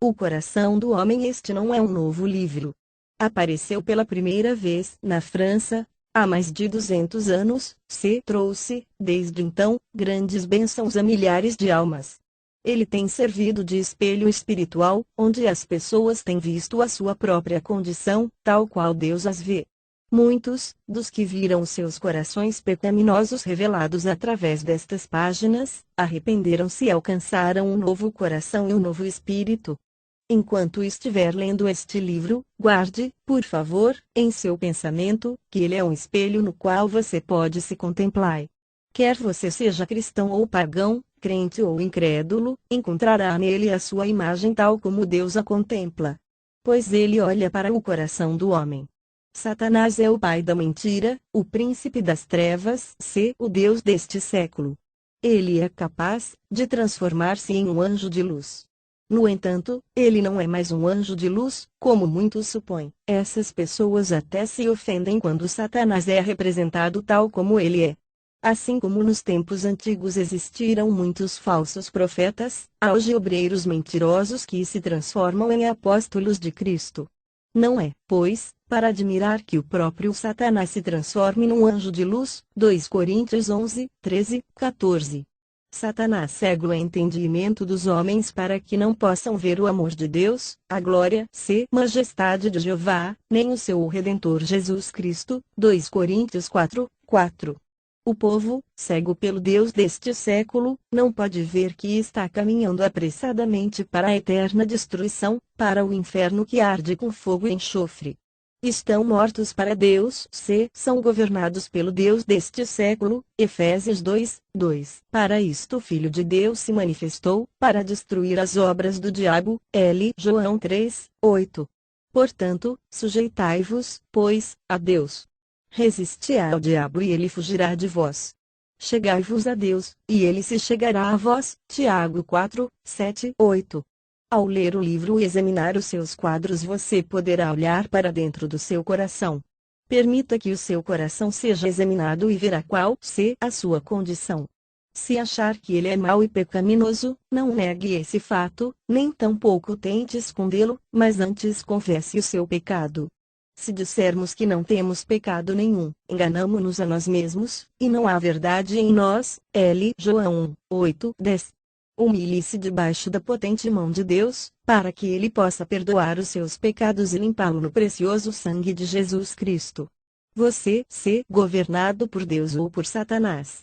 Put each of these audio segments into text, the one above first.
O coração do homem. Este não é um novo livro. Apareceu pela primeira vez na França, há mais de 200 anos, trouxe, desde então, grandes bênçãos a milhares de almas. Ele tem servido de espelho espiritual, onde as pessoas têm visto a sua própria condição, tal qual Deus as vê. Muitos, dos que viram seus corações pecaminosos revelados através destas páginas, arrependeram-se e alcançaram um novo coração e um novo espírito. Enquanto estiver lendo este livro, guarde, por favor, em seu pensamento, que ele é um espelho no qual você pode se contemplar. Quer você seja cristão ou pagão, crente ou incrédulo, encontrará nele a sua imagem tal como Deus a contempla. Pois ele olha para o coração do homem. Satanás é o pai da mentira, o príncipe das trevas, o Deus deste século. Ele é capaz de transformar-se em um anjo de luz. No entanto, ele não é mais um anjo de luz, como muitos supõem. Essas pessoas até se ofendem quando Satanás é representado tal como ele é. Assim como nos tempos antigos existiram muitos falsos profetas, há hoje obreiros mentirosos que se transformam em apóstolos de Cristo. Não é, pois, para admirar que o próprio Satanás se transforme num anjo de luz. 2 Coríntios 11, 13, 14. Satanás cega o entendimento dos homens para que não possam ver o amor de Deus, a glória, majestade de Jeová, nem o seu Redentor Jesus Cristo. 2 Coríntios 4, 4. O povo, cego pelo Deus deste século, não pode ver que está caminhando apressadamente para a eterna destruição, para o inferno que arde com fogo e enxofre. Estão mortos para Deus, são governados pelo Deus deste século. Efésios 2, 2. Para isto o Filho de Deus se manifestou, para destruir as obras do diabo. João 3, 8. Portanto, sujeitai-vos, pois, a Deus. Resisti ao diabo e ele fugirá de vós. Chegai-vos a Deus, e ele se chegará a vós. Tiago 4, 7, 8. Ao ler o livro e examinar os seus quadros, você poderá olhar para dentro do seu coração. Permita que o seu coração seja examinado e verá qual a sua condição. Se achar que ele é mau e pecaminoso, não negue esse fato, nem tampouco tente escondê-lo, mas antes confesse o seu pecado. Se dissermos que não temos pecado nenhum, enganamo-nos a nós mesmos, e não há verdade em nós. João 8, 10. Humilhe-se debaixo da potente mão de Deus, para que Ele possa perdoar os seus pecados e limpá-lo no precioso sangue de Jesus Cristo. Você, governado por Deus ou por Satanás.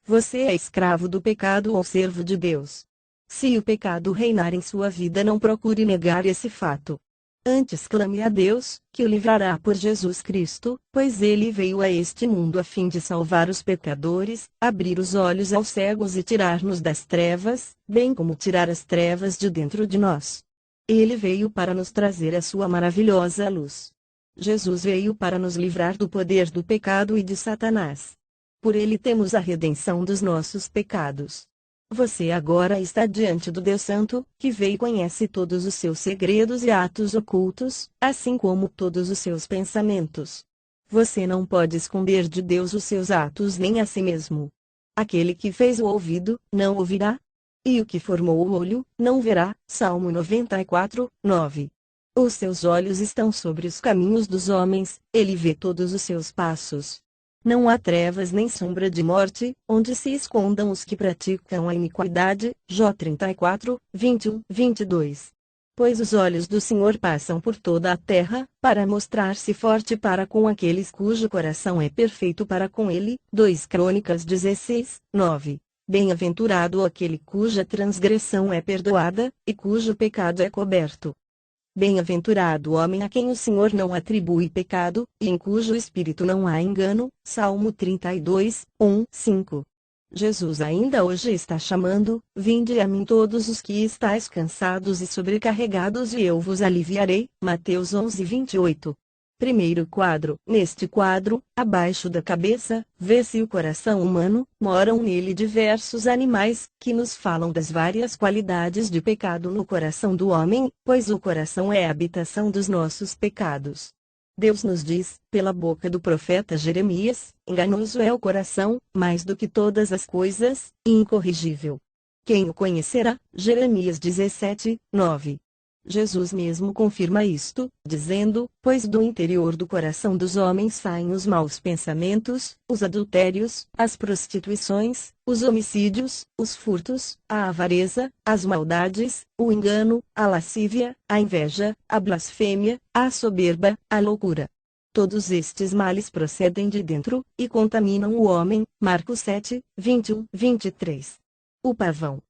Você é escravo do pecado ou servo de Deus. Se o pecado reinar em sua vida, não procure negar esse fato. Antes clame a Deus, que o livrará por Jesus Cristo, pois ele veio a este mundo a fim de salvar os pecadores, abrir os olhos aos cegos e tirar-nos das trevas, bem como tirar as trevas de dentro de nós. Ele veio para nos trazer a sua maravilhosa luz. Jesus veio para nos livrar do poder do pecado e de Satanás. Por ele temos a redenção dos nossos pecados. Você agora está diante do Deus Santo, que vê e conhece todos os seus segredos e atos ocultos, assim como todos os seus pensamentos. Você não pode esconder de Deus os seus atos nem a si mesmo. Aquele que fez o ouvido, não ouvirá? E o que formou o olho, não verá. Salmo 94, 9. Os seus olhos estão sobre os caminhos dos homens, ele vê todos os seus passos. Não há trevas nem sombra de morte, onde se escondam os que praticam a iniquidade. Jó 34, 21, 22. Pois os olhos do Senhor passam por toda a terra, para mostrar-se forte para com aqueles cujo coração é perfeito para com ele. 2 Crônicas 16, 9. Bem-aventurado aquele cuja transgressão é perdoada, e cujo pecado é coberto. Bem-aventurado o homem a quem o Senhor não atribui pecado, e em cujo espírito não há engano. Salmo 32, 1, 5. Jesus ainda hoje está chamando: vinde a mim todos os que estáis cansados e sobrecarregados e eu vos aliviarei. Mateus 11, 28. Primeiro quadro. Neste quadro, abaixo da cabeça, vê-se o coração humano. Moram nele diversos animais, que nos falam das várias qualidades de pecado no coração do homem, pois o coração é a habitação dos nossos pecados. Deus nos diz, pela boca do profeta Jeremias: enganoso é o coração, mais do que todas as coisas, e incorrigível. Quem o conhecerá? Jeremias 17, 9. Jesus mesmo confirma isto, dizendo: pois do interior do coração dos homens saem os maus pensamentos, os adultérios, as prostituições, os homicídios, os furtos, a avareza, as maldades, o engano, a lascívia, a inveja, a blasfêmia, a soberba, a loucura. Todos estes males procedem de dentro, e contaminam o homem. Marcos 7, 21-23. O pavão.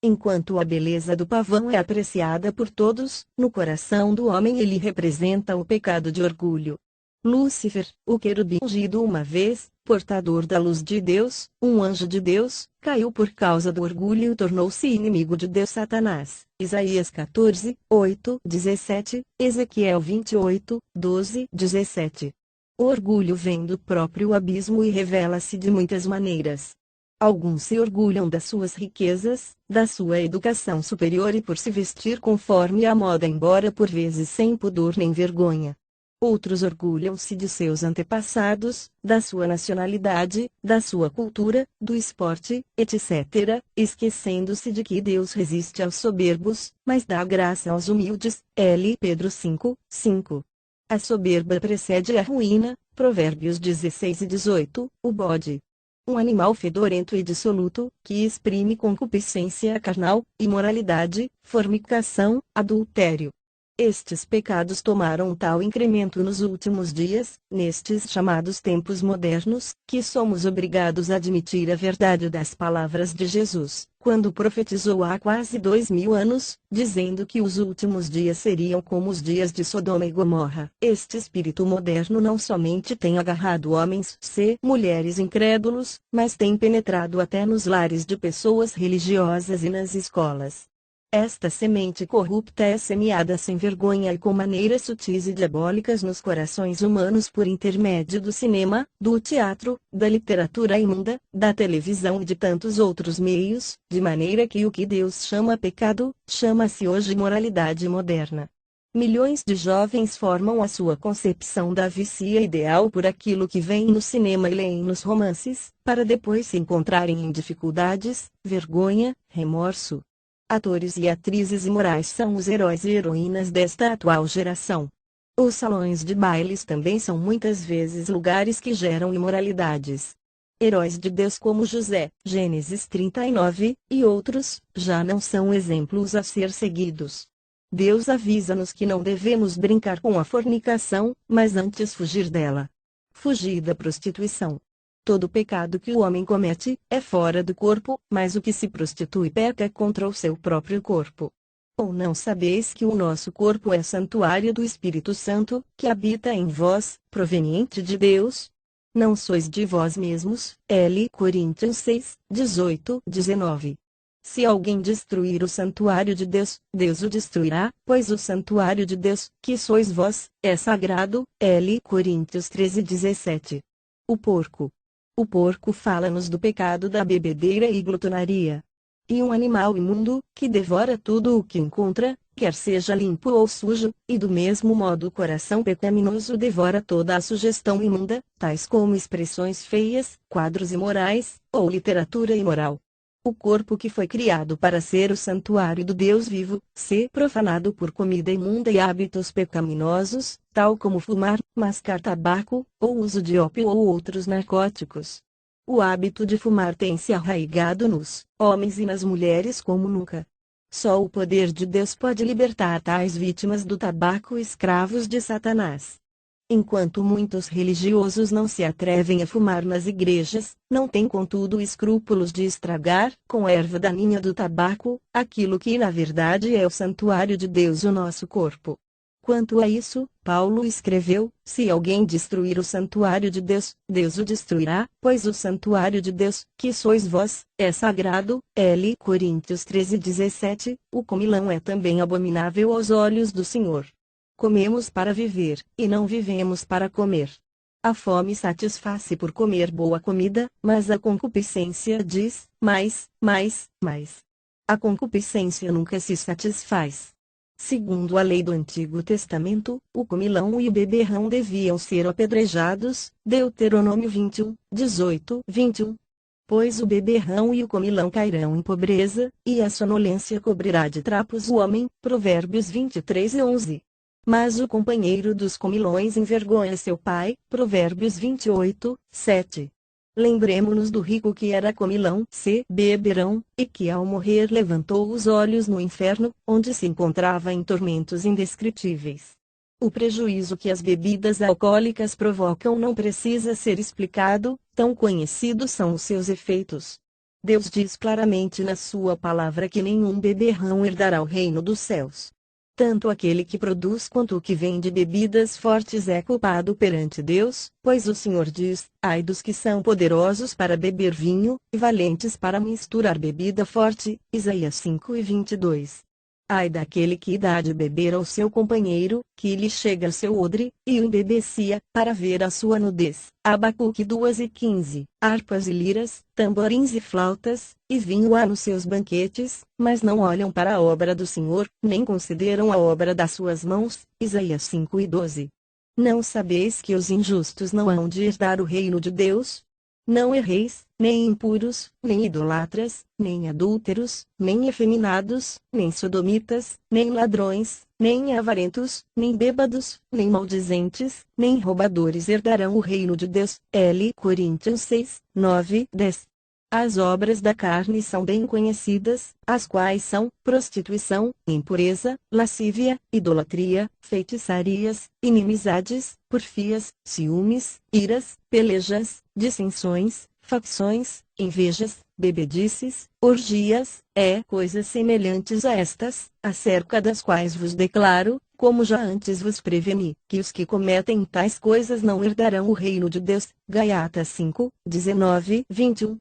Enquanto a beleza do pavão é apreciada por todos, no coração do homem ele representa o pecado de orgulho. Lúcifer, o querubim ungido uma vez, portador da luz de Deus, um anjo de Deus, caiu por causa do orgulho e tornou-se inimigo de Deus Satanás. Isaías 14, 8, 17, Ezequiel 28, 12, 17. O orgulho vem do próprio abismo e revela-se de muitas maneiras. Alguns se orgulham das suas riquezas, da sua educação superior e por se vestir conforme a moda, embora por vezes sem pudor nem vergonha. Outros orgulham-se de seus antepassados, da sua nacionalidade, da sua cultura, do esporte, etc., esquecendo-se de que Deus resiste aos soberbos, mas dá graça aos humildes. L. Pedro 5, 5. A soberba precede a ruína. Provérbios 16 e 18. O bode. Um animal fedorento e dissoluto, que exprime concupiscência carnal, imoralidade, fornicação, adultério. Estes pecados tomaram tal incremento nos últimos dias, nestes chamados tempos modernos, que somos obrigados a admitir a verdade das palavras de Jesus, quando profetizou há quase 2000 anos, dizendo que os últimos dias seriam como os dias de Sodoma e Gomorra. Este espírito moderno não somente tem agarrado homens e mulheres incrédulos, mas tem penetrado até nos lares de pessoas religiosas e nas escolas. Esta semente corrupta é semeada sem vergonha e com maneiras sutis e diabólicas nos corações humanos por intermédio do cinema, do teatro, da literatura imunda, da televisão e de tantos outros meios, de maneira que o que Deus chama pecado, chama-se hoje imoralidade moderna. Milhões de jovens formam a sua concepção da vicia ideal por aquilo que veem no cinema e leem nos romances, para depois se encontrarem em dificuldades, vergonha, remorso. Atores e atrizes imorais são os heróis e heroínas desta atual geração. Os salões de bailes também são muitas vezes lugares que geram imoralidades. Heróis de Deus como José, Gênesis 39, e outros, já não são exemplos a ser seguidos. Deus avisa-nos que não devemos brincar com a fornicação, mas antes fugir dela. Fugir da prostituição. Todo pecado que o homem comete é fora do corpo, mas o que se prostitui peca contra o seu próprio corpo. Ou não sabeis que o nosso corpo é santuário do Espírito Santo, que habita em vós, proveniente de Deus? Não sois de vós mesmos. L. Coríntios 6, 18, 19. Se alguém destruir o santuário de Deus, Deus o destruirá, pois o santuário de Deus, que sois vós, é sagrado. L. Coríntios 13, 17. O porco. O porco fala-nos do pecado da bebedeira e glutonaria. E um animal imundo, que devora tudo o que encontra, quer seja limpo ou sujo, e do mesmo modo o coração pecaminoso devora toda a sugestão imunda, tais como expressões feias, quadros imorais, ou literatura imoral. O corpo que foi criado para ser o santuário do Deus vivo, se profanado por comida imunda e hábitos pecaminosos, tal como fumar, mascar tabaco, ou uso de ópio ou outros narcóticos. O hábito de fumar tem se arraigado nos homens e nas mulheres como nunca. Só o poder de Deus pode libertar tais vítimas do tabaco, escravos de Satanás. Enquanto muitos religiosos não se atrevem a fumar nas igrejas, não têm contudo escrúpulos de estragar, com erva daninha do tabaco, aquilo que na verdade é o santuário de Deus, o nosso corpo. Quanto a isso, Paulo escreveu: se alguém destruir o santuário de Deus, Deus o destruirá, pois o santuário de Deus, que sois vós, é sagrado. L. Coríntios 13, 17. O comilão é também abominável aos olhos do Senhor. Comemos para viver, e não vivemos para comer. A fome satisfaz-se por comer boa comida, mas a concupiscência diz: mais, mais, mais. A concupiscência nunca se satisfaz. Segundo a lei do Antigo Testamento, o comilão e o beberrão deviam ser apedrejados. Deuteronômio 21, 18, 21. Pois o beberrão e o comilão cairão em pobreza, e a sonolência cobrirá de trapos o homem. Provérbios 23:11. Mas o companheiro dos comilões envergonha seu pai. Provérbios 28:7. Lembremo-nos do rico que era comilão, beberão, e que ao morrer levantou os olhos no inferno, onde se encontrava em tormentos indescritíveis. O prejuízo que as bebidas alcoólicas provocam não precisa ser explicado, tão conhecidos são os seus efeitos. Deus diz claramente na sua palavra que nenhum beberrão herdará o reino dos céus. Tanto aquele que produz quanto o que vende bebidas fortes é culpado perante Deus, pois o Senhor diz: ai dos que são poderosos para beber vinho, e valentes para misturar bebida forte. Isaías 5:22. Ai daquele que dá de beber ao seu companheiro, que lhe chega seu odre, e o embebecia, para ver a sua nudez. Abacuque 2:15. Harpas e liras, tamborins e flautas, e vinho há nos seus banquetes, mas não olham para a obra do Senhor, nem consideram a obra das suas mãos. Isaías 5:12. Não sabeis que os injustos não hão de herdar o reino de Deus? Não erreis, nem impuros, nem idolatras, nem adúlteros, nem efeminados, nem sodomitas, nem ladrões, nem avarentos, nem bêbados, nem maldizentes, nem roubadores herdarão o reino de Deus. Coríntios 6:9-10. As obras da carne são bem conhecidas, as quais são prostituição, impureza, lascívia, idolatria, feitiçarias, inimizades, porfias, ciúmes, iras, pelejas, dissensões, facções, invejas, bebedices, orgias, coisas semelhantes a estas, acerca das quais vos declaro, como já antes vos preveni, que os que cometem tais coisas não herdarão o reino de Deus. Gálatas 5:19-21.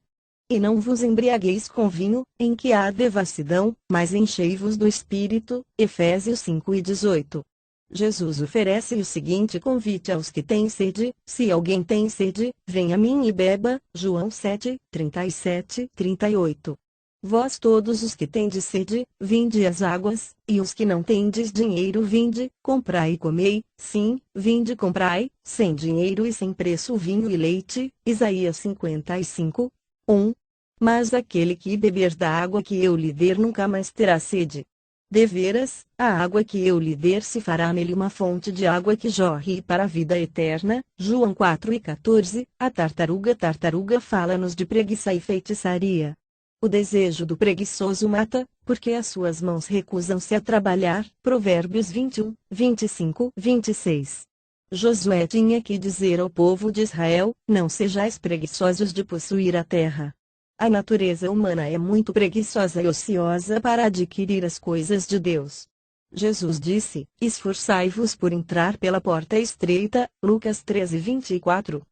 E não vos embriagueis com vinho, em que há devassidão, mas enchei-vos do Espírito. Efésios 5:18. Jesus oferece o seguinte convite aos que têm sede: se alguém tem sede, venha a mim e beba. João 7:37-38. Vós todos os que tendes sede, vinde às águas, e os que não tendes dinheiro, vinde, comprai e comei. Sim, vinde, comprai, sem dinheiro e sem preço, vinho e leite. Isaías 55:1. Mas aquele que beber da água que eu lhe der nunca mais terá sede. Deveras, a água que eu lhe der se fará nele uma fonte de água que jorre para a vida eterna. João 4:14. A tartaruga fala-nos de preguiça e feitiçaria. O desejo do preguiçoso mata, porque as suas mãos recusam-se a trabalhar. Provérbios 21:25-26. Josué tinha que dizer ao povo de Israel: não sejais preguiçosos de possuir a terra. A natureza humana é muito preguiçosa e ociosa para adquirir as coisas de Deus. Jesus disse: esforçai-vos por entrar pela porta estreita. Lucas 13:24.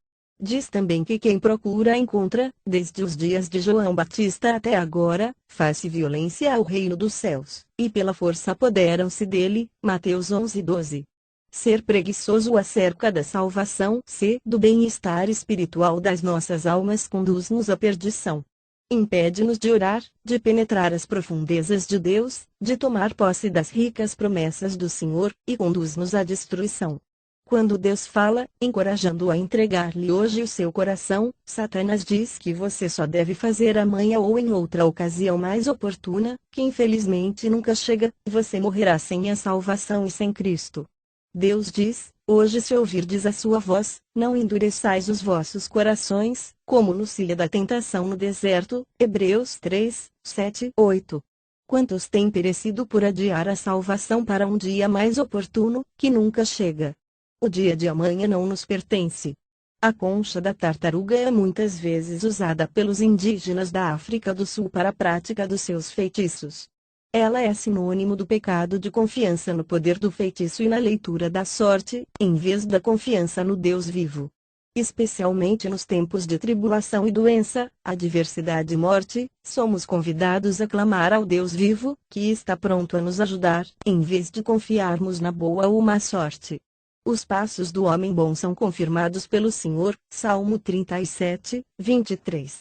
Diz também que quem procura encontra, desde os dias de João Batista até agora, faz-se violência ao reino dos céus, e pela força apoderam-se dele. Mateus 11:12. Ser preguiçoso acerca da salvação, do bem-estar espiritual das nossas almas, conduz-nos à perdição. Impede-nos de orar, de penetrar as profundezas de Deus, de tomar posse das ricas promessas do Senhor, e conduz-nos à destruição. Quando Deus fala, encorajando-o a entregar-lhe hoje o seu coração, Satanás diz que você só deve fazer amanhã ou em outra ocasião mais oportuna, que infelizmente nunca chega, e você morrerá sem a salvação e sem Cristo. Deus diz: hoje se ouvirdes a sua voz, não endureçais os vossos corações, como no dia da tentação no deserto. Hebreus 3:7-8. Quantos têm perecido por adiar a salvação para um dia mais oportuno, que nunca chega? O dia de amanhã não nos pertence. A concha da tartaruga é muitas vezes usada pelos indígenas da África do Sul para a prática dos seus feitiços. Ela é sinônimo do pecado de confiança no poder do feitiço e na leitura da sorte, em vez da confiança no Deus vivo. Especialmente nos tempos de tribulação e doença, adversidade e morte, somos convidados a clamar ao Deus vivo, que está pronto a nos ajudar, em vez de confiarmos na boa ou má sorte. Os passos do homem bom são confirmados pelo Senhor. Salmo 37:23.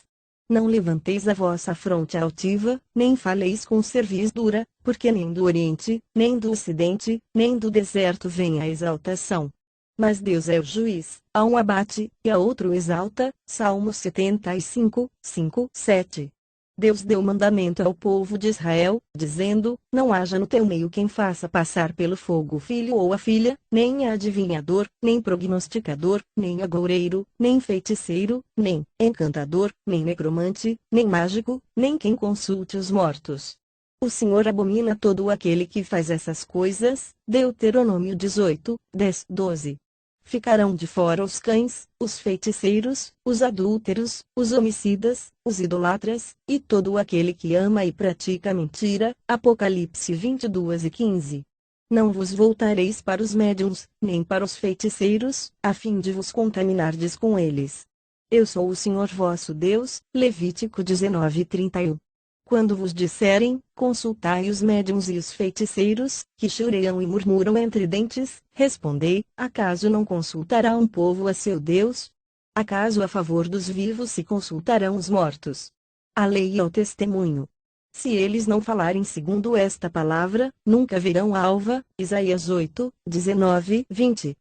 Não levanteis a vossa fronte altiva, nem faleis com cerviz dura, porque nem do Oriente, nem do Ocidente, nem do deserto vem a exaltação. Mas Deus é o juiz, a um abate, e a outro exalta. Salmo 75, 5, 7. Deus deu mandamento ao povo de Israel, dizendo: não haja no teu meio quem faça passar pelo fogo o filho ou a filha, nem adivinhador, nem prognosticador, nem agoureiro, nem feiticeiro, nem encantador, nem necromante, nem mágico, nem quem consulte os mortos. O Senhor abomina todo aquele que faz essas coisas. Deuteronômio 18, 10, 12. Ficarão de fora os cães, os feiticeiros, os adúlteros, os homicidas, os idolatras, e todo aquele que ama e pratica mentira. Apocalipse 22 e 15. Não vos voltareis para os médiuns, nem para os feiticeiros, a fim de vos contaminardes com eles. Eu sou o Senhor vosso Deus. Levítico 19, 31. Quando vos disserem: consultai os médiuns e os feiticeiros, que choreiam e murmuram entre dentes, respondei: acaso não consultará um povo a seu Deus? Acaso a favor dos vivos se consultarão os mortos? A lei e o testemunho. Se eles não falarem segundo esta palavra, nunca verão alva. Isaías 8, 19, 20.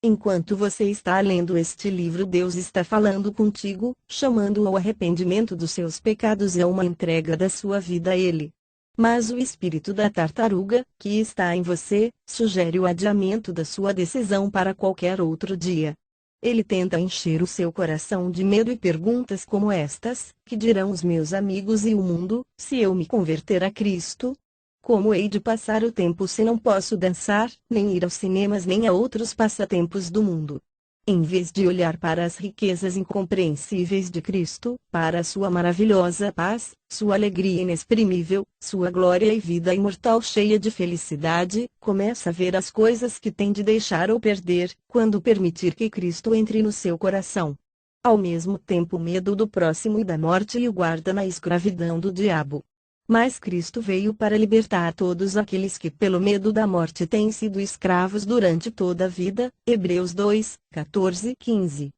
Enquanto você está lendo este livro, Deus está falando contigo, chamando ao arrependimento dos seus pecados e a uma entrega da sua vida a Ele. Mas o espírito da tartaruga, que está em você, sugere o adiamento da sua decisão para qualquer outro dia. Ele tenta encher o seu coração de medo e perguntas como estas: que dirão os meus amigos e o mundo, se eu me converter a Cristo? Como hei de passar o tempo se não posso dançar, nem ir aos cinemas nem a outros passatempos do mundo? Em vez de olhar para as riquezas incompreensíveis de Cristo, para a sua maravilhosa paz, sua alegria inexprimível, sua glória e vida imortal cheia de felicidade, começa a ver as coisas que tem de deixar ou perder, quando permitir que Cristo entre no seu coração. Ao mesmo tempo, o medo do próximo e da morte o guarda na escravidão do diabo. Mas Cristo veio para libertar todos aqueles que pelo medo da morte têm sido escravos durante toda a vida. Hebreus 2, 14, 15.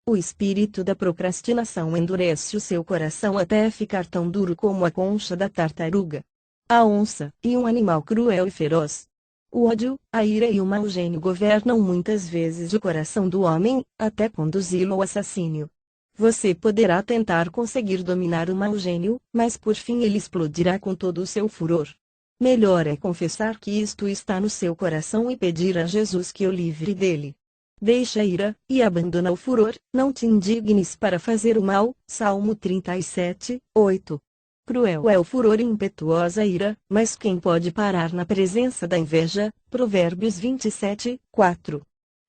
O espírito da procrastinação endurece o seu coração até ficar tão duro como a concha da tartaruga. A onça, e um animal cruel e feroz. O ódio, a ira e o mau gênio governam muitas vezes o coração do homem, até conduzi-lo ao assassínio. Você poderá tentar conseguir dominar o mau gênio, mas por fim ele explodirá com todo o seu furor. Melhor é confessar que isto está no seu coração e pedir a Jesus que o livre dele. Deixa a ira, e abandona o furor, não te indignes para fazer o mal. Salmo 37, 8. Cruel é o furor e impetuosa a ira, mas quem pode parar na presença da inveja? Provérbios 27, 4.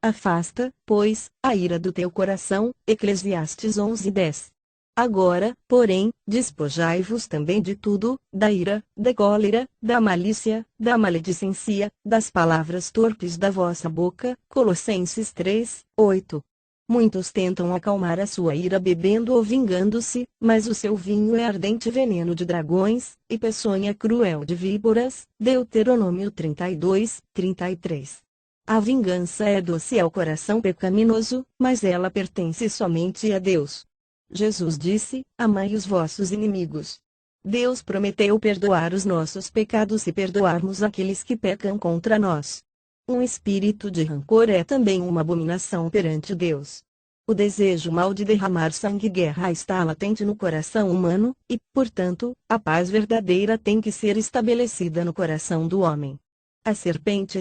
Afasta, pois, a ira do teu coração. Eclesiastes 11:10. Agora, porém, despojai-vos também de tudo: da ira, da cólera, da malícia, da maledicência, das palavras torpes da vossa boca. Colossenses 3, 8. Muitos tentam acalmar a sua ira bebendo ou vingando-se, mas o seu vinho é ardente veneno de dragões, e peçonha cruel de víboras. Deuteronômio 32, 33. A vingança é doce ao coração pecaminoso, mas ela pertence somente a Deus. Jesus disse: amai os vossos inimigos. Deus prometeu perdoar os nossos pecados se perdoarmos aqueles que pecam contra nós. Um espírito de rancor é também uma abominação perante Deus. O desejo mau de derramar sangue e guerra está latente no coração humano, e, portanto, a paz verdadeira tem que ser estabelecida no coração do homem. A serpente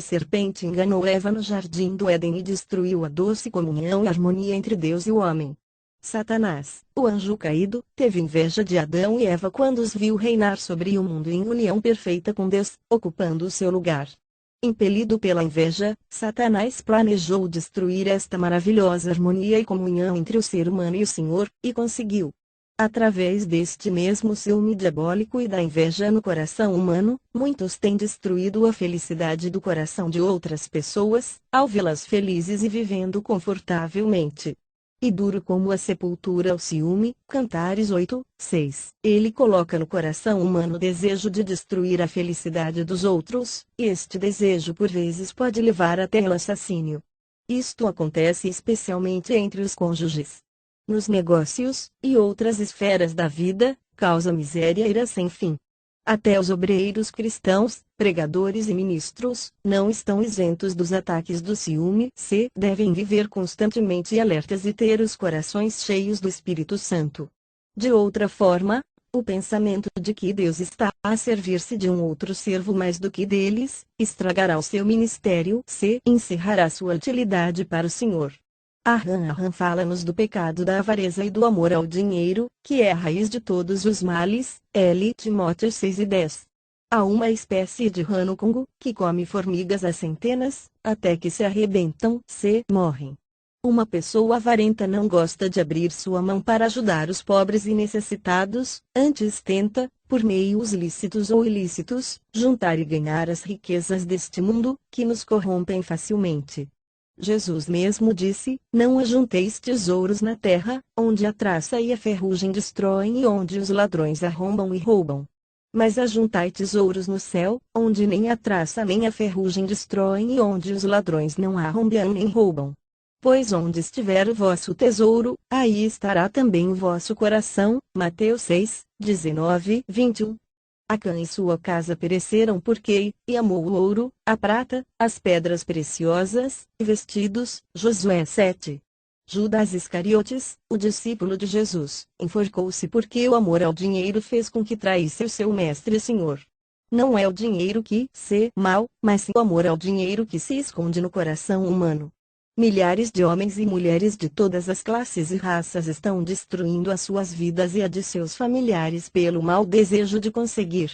enganou Eva no jardim do Éden e destruiu a doce comunhão e harmonia entre Deus e o homem. Satanás, o anjo caído, teve inveja de Adão e Eva quando os viu reinar sobre o mundo em união perfeita com Deus, ocupando o seu lugar. Impelido pela inveja, Satanás planejou destruir esta maravilhosa harmonia e comunhão entre o ser humano e o Senhor, e conseguiu. Através deste mesmo ciúme diabólico e da inveja no coração humano, muitos têm destruído a felicidade do coração de outras pessoas, ao vê-las felizes e vivendo confortavelmente. E duro como a sepultura o ciúme. Cantares 8, 6. Ele coloca no coração humano o desejo de destruir a felicidade dos outros, e este desejo por vezes pode levar até ao assassínio. Isto acontece especialmente entre os cônjuges. Nos negócios, e outras esferas da vida, causa miséria e ira sem fim. Até os obreiros cristãos, Pregadores e ministros não estão isentos dos ataques do ciúme. Devem viver constantemente alertas e ter os corações cheios do Espírito Santo. De outra forma, o pensamento de que Deus está a servir-se de um outro servo mais do que deles, estragará o seu ministério. Encerrará sua utilidade para o Senhor. Aham fala-nos do pecado da avareza e do amor ao dinheiro, que é a raiz de todos os males. Timóteo 6:10. Há uma espécie de rano-congo, que come formigas a centenas, até que se arrebentam. Morrem. Uma pessoa avarenta não gosta de abrir sua mão para ajudar os pobres e necessitados, antes tenta, por meios lícitos ou ilícitos, juntar e ganhar as riquezas deste mundo, que nos corrompem facilmente. Jesus mesmo disse: não ajunteis tesouros na terra, onde a traça e a ferrugem destroem e onde os ladrões arrombam e roubam. Mas ajuntai tesouros no céu, onde nem a traça nem a ferrugem destroem e onde os ladrões não arrombam nem roubam. Pois onde estiver o vosso tesouro, aí estará também o vosso coração. Mateus 6:19-21. Acã e sua casa pereceram porque, e amou o ouro, a prata, as pedras preciosas, e vestidos. Josué 7. Judas Iscariotes, o discípulo de Jesus, enforcou-se porque o amor ao dinheiro fez com que traísse o seu mestre e senhor. Não é o dinheiro que mal, mas sim o amor ao dinheiro que se esconde no coração humano. Milhares de homens e mulheres de todas as classes e raças estão destruindo as suas vidas e a de seus familiares pelo mau desejo de conseguir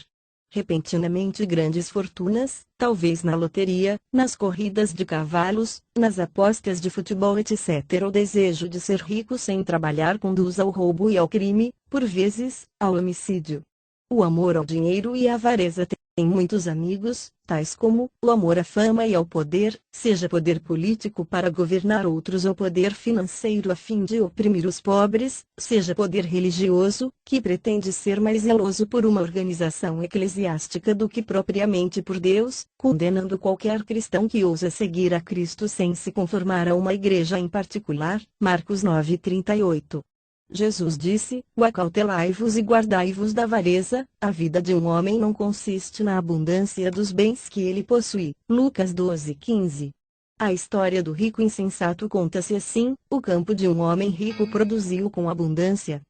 repentinamente grandes fortunas, talvez na loteria, nas corridas de cavalos, nas apostas de futebol, etc. O desejo de ser rico sem trabalhar conduz ao roubo e ao crime, por vezes, ao homicídio. O amor ao dinheiro e a avareza têm muitos amigos, tais como o amor à fama e ao poder, seja poder político para governar outros ou poder financeiro a fim de oprimir os pobres, seja poder religioso, que pretende ser mais zeloso por uma organização eclesiástica do que propriamente por Deus, condenando qualquer cristão que ousa seguir a Cristo sem se conformar a uma igreja em particular. Marcos 9:38. Jesus disse: acautelai-vos e guardai-vos da avareza, a vida de um homem não consiste na abundância dos bens que ele possui. Lucas 12:15. A história do rico insensato conta-se assim: o campo de um homem rico produziu com abundância.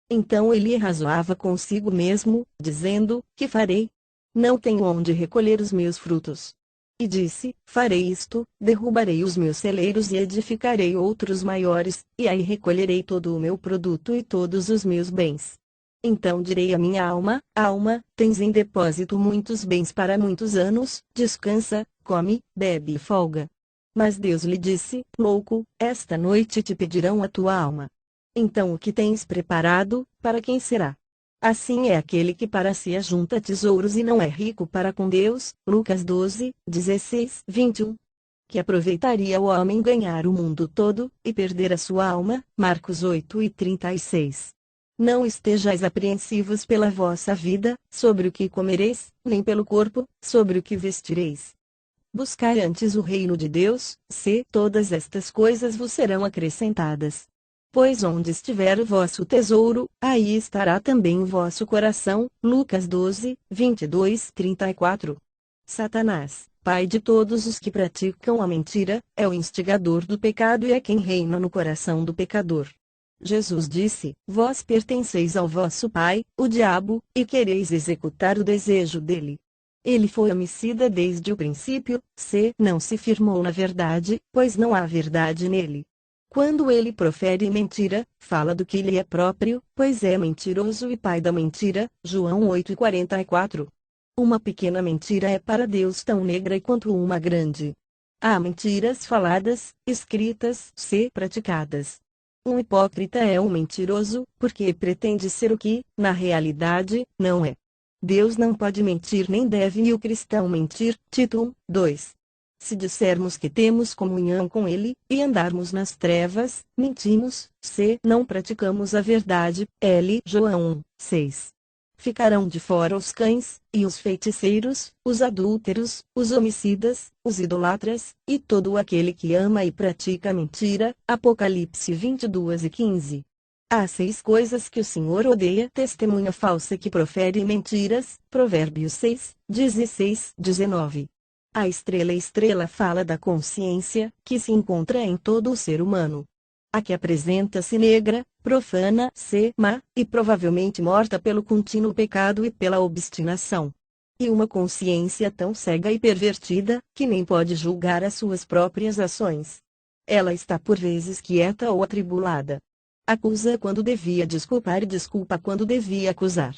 Então ele razoava consigo mesmo, dizendo: que farei? Não tenho onde recolher os meus frutos. E disse: farei isto, derrubarei os meus celeiros e edificarei outros maiores, e aí recolherei todo o meu produto e todos os meus bens. Então direi à minha alma: alma, tens em depósito muitos bens para muitos anos, descansa, come, bebe e folga. Mas Deus lhe disse: louco, esta noite te pedirão a tua alma. Então o que tens preparado, para quem será? Assim é aquele que para si ajunta tesouros e não é rico para com Deus. Lucas 12:16-21. Que aproveitaria o homem ganhar o mundo todo, e perder a sua alma. Marcos 8:36. Não estejais apreensivos pela vossa vida, sobre o que comereis, nem pelo corpo, sobre o que vestireis. Buscai antes o reino de Deus, todas estas coisas vos serão acrescentadas. Pois onde estiver o vosso tesouro, aí estará também o vosso coração. Lucas 12:22-34. Satanás, pai de todos os que praticam a mentira, é o instigador do pecado e é quem reina no coração do pecador. Jesus disse: vós pertenceis ao vosso pai, o diabo, e quereis executar o desejo dele. Ele foi homicida desde o princípio, não se firmou na verdade, pois não há verdade nele. Quando ele profere mentira, fala do que lhe é próprio, pois é mentiroso e pai da mentira. João 8:44. Uma pequena mentira é para Deus tão negra quanto uma grande. Há mentiras faladas, escritas, praticadas. Um hipócrita é um mentiroso, porque pretende ser o que, na realidade, não é. Deus não pode mentir nem deve e o cristão mentir. Tito 1:2. Se dissermos que temos comunhão com Ele, e andarmos nas trevas, mentimos, não praticamos a verdade. João 1:6. Ficarão de fora os cães, e os feiticeiros, os adúlteros, os homicidas, os idolatras, e todo aquele que ama e pratica mentira. Apocalipse 22:15. Há 6 coisas que o Senhor odeia: testemunha falsa que profere mentiras. Provérbios 6, 16, 19. A estrela fala da consciência, que se encontra em todo o ser humano. A que apresenta-se negra, profana, má, e provavelmente morta pelo contínuo pecado e pela obstinação. E uma consciência tão cega e pervertida, que nem pode julgar as suas próprias ações. Ela está por vezes quieta ou atribulada. Acusa quando devia desculpar e desculpa quando devia acusar.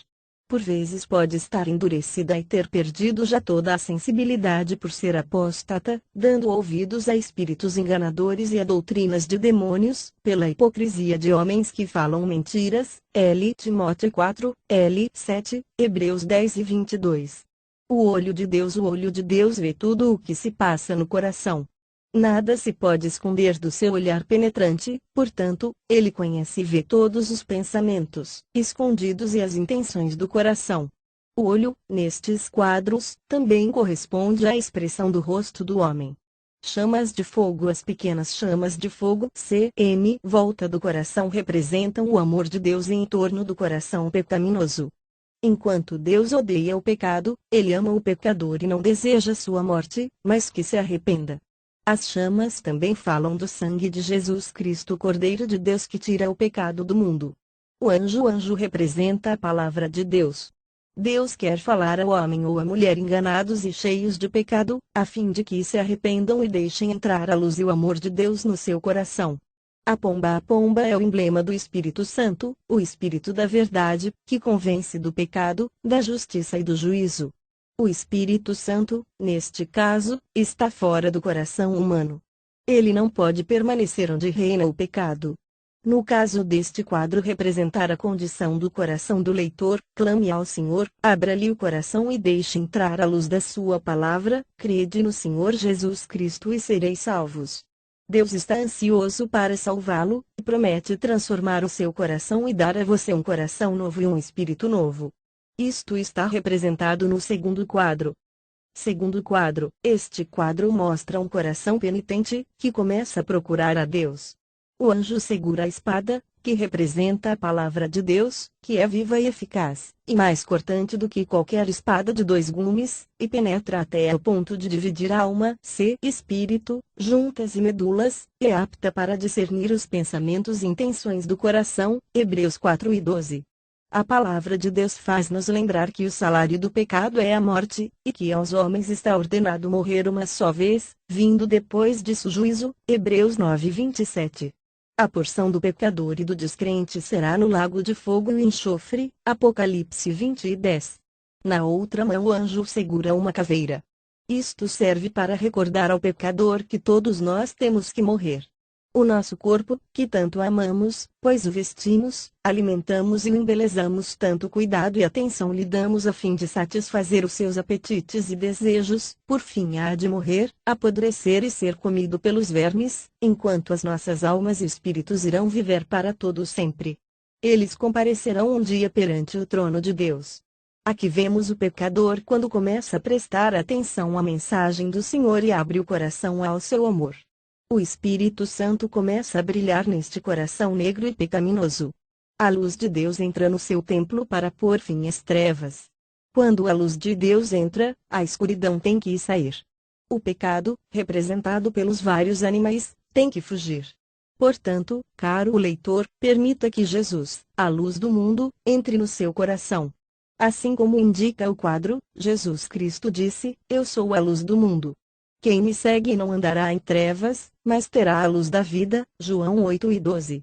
Por vezes pode estar endurecida e ter perdido já toda a sensibilidade por ser apóstata, dando ouvidos a espíritos enganadores e a doutrinas de demônios, pela hipocrisia de homens que falam mentiras. L. Timóteo 4, L. 7, Hebreus 10 e 22. O olho de Deus vê tudo o que se passa no coração. Nada se pode esconder do seu olhar penetrante, portanto, ele conhece e vê todos os pensamentos escondidos e as intenções do coração. O olho, nestes quadros, também corresponde à expressão do rosto do homem. Chamas de fogo. As pequenas chamas de fogo cm volta do coração representam o amor de Deus em torno do coração pecaminoso. Enquanto Deus odeia o pecado, ele ama o pecador e não deseja sua morte, mas que se arrependa. As chamas também falam do sangue de Jesus Cristo, Cordeiro de Deus, que tira o pecado do mundo. O anjo representa a palavra de Deus. Deus quer falar ao homem ou à mulher enganados e cheios de pecado, a fim de que se arrependam e deixem entrar a luz e o amor de Deus no seu coração. A pomba é o emblema do Espírito Santo, o Espírito da verdade, que convence do pecado, da justiça e do juízo. O Espírito Santo, neste caso, está fora do coração humano. Ele não pode permanecer onde reina o pecado. No caso deste quadro representar a condição do coração do leitor, clame ao Senhor, abra-lhe o coração e deixe entrar a luz da sua palavra, crede no Senhor Jesus Cristo e sereis salvos. Deus está ansioso para salvá-lo, e promete transformar o seu coração e dar a você um coração novo e um espírito novo. Isto está representado no segundo quadro. Segundo quadro, este quadro mostra um coração penitente, que começa a procurar a Deus. O anjo segura a espada, que representa a palavra de Deus, que é viva e eficaz, e mais cortante do que qualquer espada de 2 gumes, e penetra até ao ponto de dividir alma, espírito, juntas e medulas, e é apta para discernir os pensamentos e intenções do coração. Hebreus 4 e 12. A palavra de Deus faz-nos lembrar que o salário do pecado é a morte, e que aos homens está ordenado morrer uma só vez, vindo depois disso o juízo. Hebreus 9, 27. A porção do pecador e do descrente será no lago de fogo e enxofre. Apocalipse 20 e 10. Na outra mão o anjo segura uma caveira. Isto serve para recordar ao pecador que todos nós temos que morrer. O nosso corpo, que tanto amamos, pois o vestimos, alimentamos e o embelezamos, tanto cuidado e atenção lhe damos a fim de satisfazer os seus apetites e desejos, por fim há de morrer, apodrecer e ser comido pelos vermes, enquanto as nossas almas e espíritos irão viver para todo sempre. Eles comparecerão um dia perante o trono de Deus. Aqui vemos o pecador quando começa a prestar atenção à mensagem do Senhor e abre o coração ao seu amor. O Espírito Santo começa a brilhar neste coração negro e pecaminoso. A luz de Deus entra no seu templo para pôr fim às trevas. Quando a luz de Deus entra, a escuridão tem que sair. O pecado, representado pelos vários animais, tem que fugir. Portanto, caro leitor, permita que Jesus, a luz do mundo, entre no seu coração. Assim como indica o quadro, Jesus Cristo disse: Eu sou a luz do mundo. Quem me segue não andará em trevas, mas terá a luz da vida. João 8 e 12.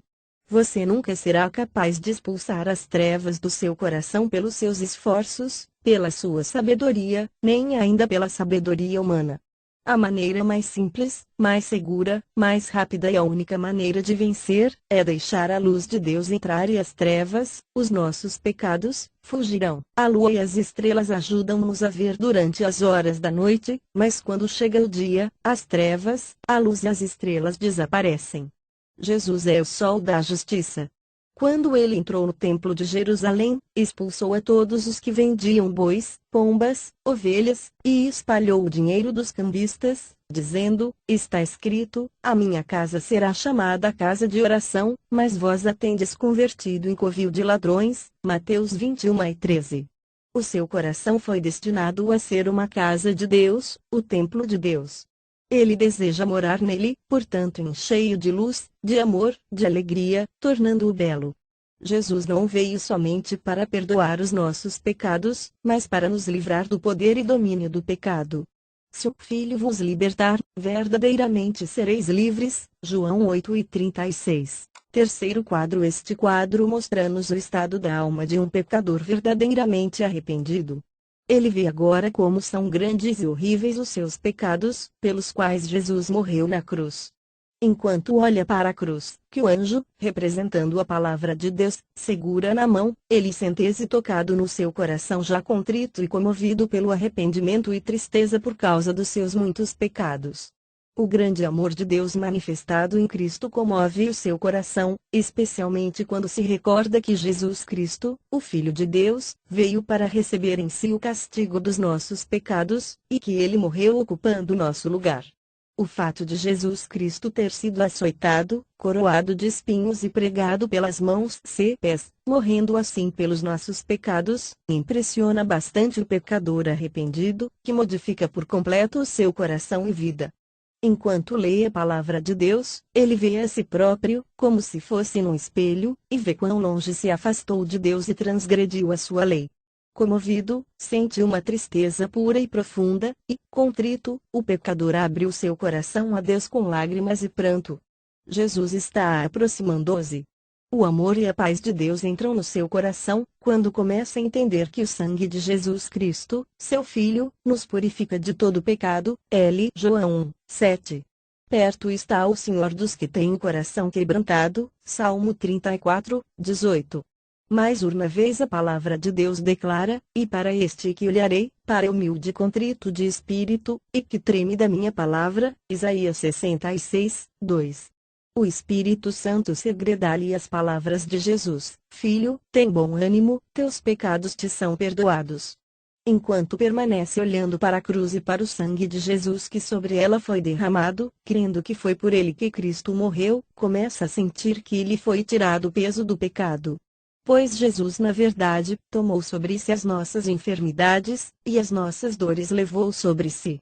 Você nunca será capaz de expulsar as trevas do seu coração pelos seus esforços, pela sua sabedoria, nem ainda pela sabedoria humana. A maneira mais simples, mais segura, mais rápida e a única maneira de vencer, é deixar a luz de Deus entrar e as trevas, os nossos pecados, fugirão. A lua e as estrelas ajudam-nos a ver durante as horas da noite, mas quando chega o dia, as trevas, a luz e as estrelas desaparecem. Jesus é o sol da justiça. Quando ele entrou no templo de Jerusalém, expulsou a todos os que vendiam bois, pombas, ovelhas, e espalhou o dinheiro dos cambistas, dizendo: está escrito, a minha casa será chamada casa de oração, mas vós a tendes convertido em covil de ladrões. Mateus 21:13. O seu coração foi destinado a ser uma casa de Deus, o templo de Deus. Ele deseja morar nele, portanto cheio de luz, de amor, de alegria, tornando-o belo. Jesus não veio somente para perdoar os nossos pecados, mas para nos livrar do poder e domínio do pecado. Se o Filho vos libertar, verdadeiramente sereis livres. João 8:36. Terceiro quadro. Este quadro mostra-nos o estado da alma de um pecador verdadeiramente arrependido. Ele vê agora como são grandes e horríveis os seus pecados, pelos quais Jesus morreu na cruz. Enquanto olha para a cruz, que o anjo, representando a palavra de Deus, segura na mão, ele sente-se tocado no seu coração já contrito e comovido pelo arrependimento e tristeza por causa dos seus muitos pecados. O grande amor de Deus manifestado em Cristo comove o seu coração, especialmente quando se recorda que Jesus Cristo, o Filho de Deus, veio para receber em si o castigo dos nossos pecados, e que ele morreu ocupando nosso lugar. O fato de Jesus Cristo ter sido açoitado, coroado de espinhos e pregado pelas mãos e pés, morrendo assim pelos nossos pecados, impressiona bastante o pecador arrependido, que modifica por completo o seu coração e vida. Enquanto lê a palavra de Deus, ele vê a si próprio, como se fosse num espelho, e vê quão longe se afastou de Deus e transgrediu a sua lei. Comovido, sente uma tristeza pura e profunda, e, contrito, o pecador abre o seu coração a Deus com lágrimas e pranto. Jesus está aproximando-se. O amor e a paz de Deus entram no seu coração, quando começa a entender que o sangue de Jesus Cristo, seu Filho, nos purifica de todo pecado. João 7. Perto está o Senhor dos que têm o coração quebrantado. Salmo 34:18. Mais uma vez a palavra de Deus declara: e para este que olharei, para humilde e contrito de espírito, e que treme da minha palavra. Isaías 66:2. O Espírito Santo segreda-lhe as palavras de Jesus: Filho, tem bom ânimo, teus pecados te são perdoados. Enquanto permanece olhando para a cruz e para o sangue de Jesus que sobre ela foi derramado, crendo que foi por ele que Cristo morreu, começa a sentir que lhe foi tirado o peso do pecado. Pois Jesus na verdade, tomou sobre si as nossas enfermidades, e as nossas dores levou sobre si.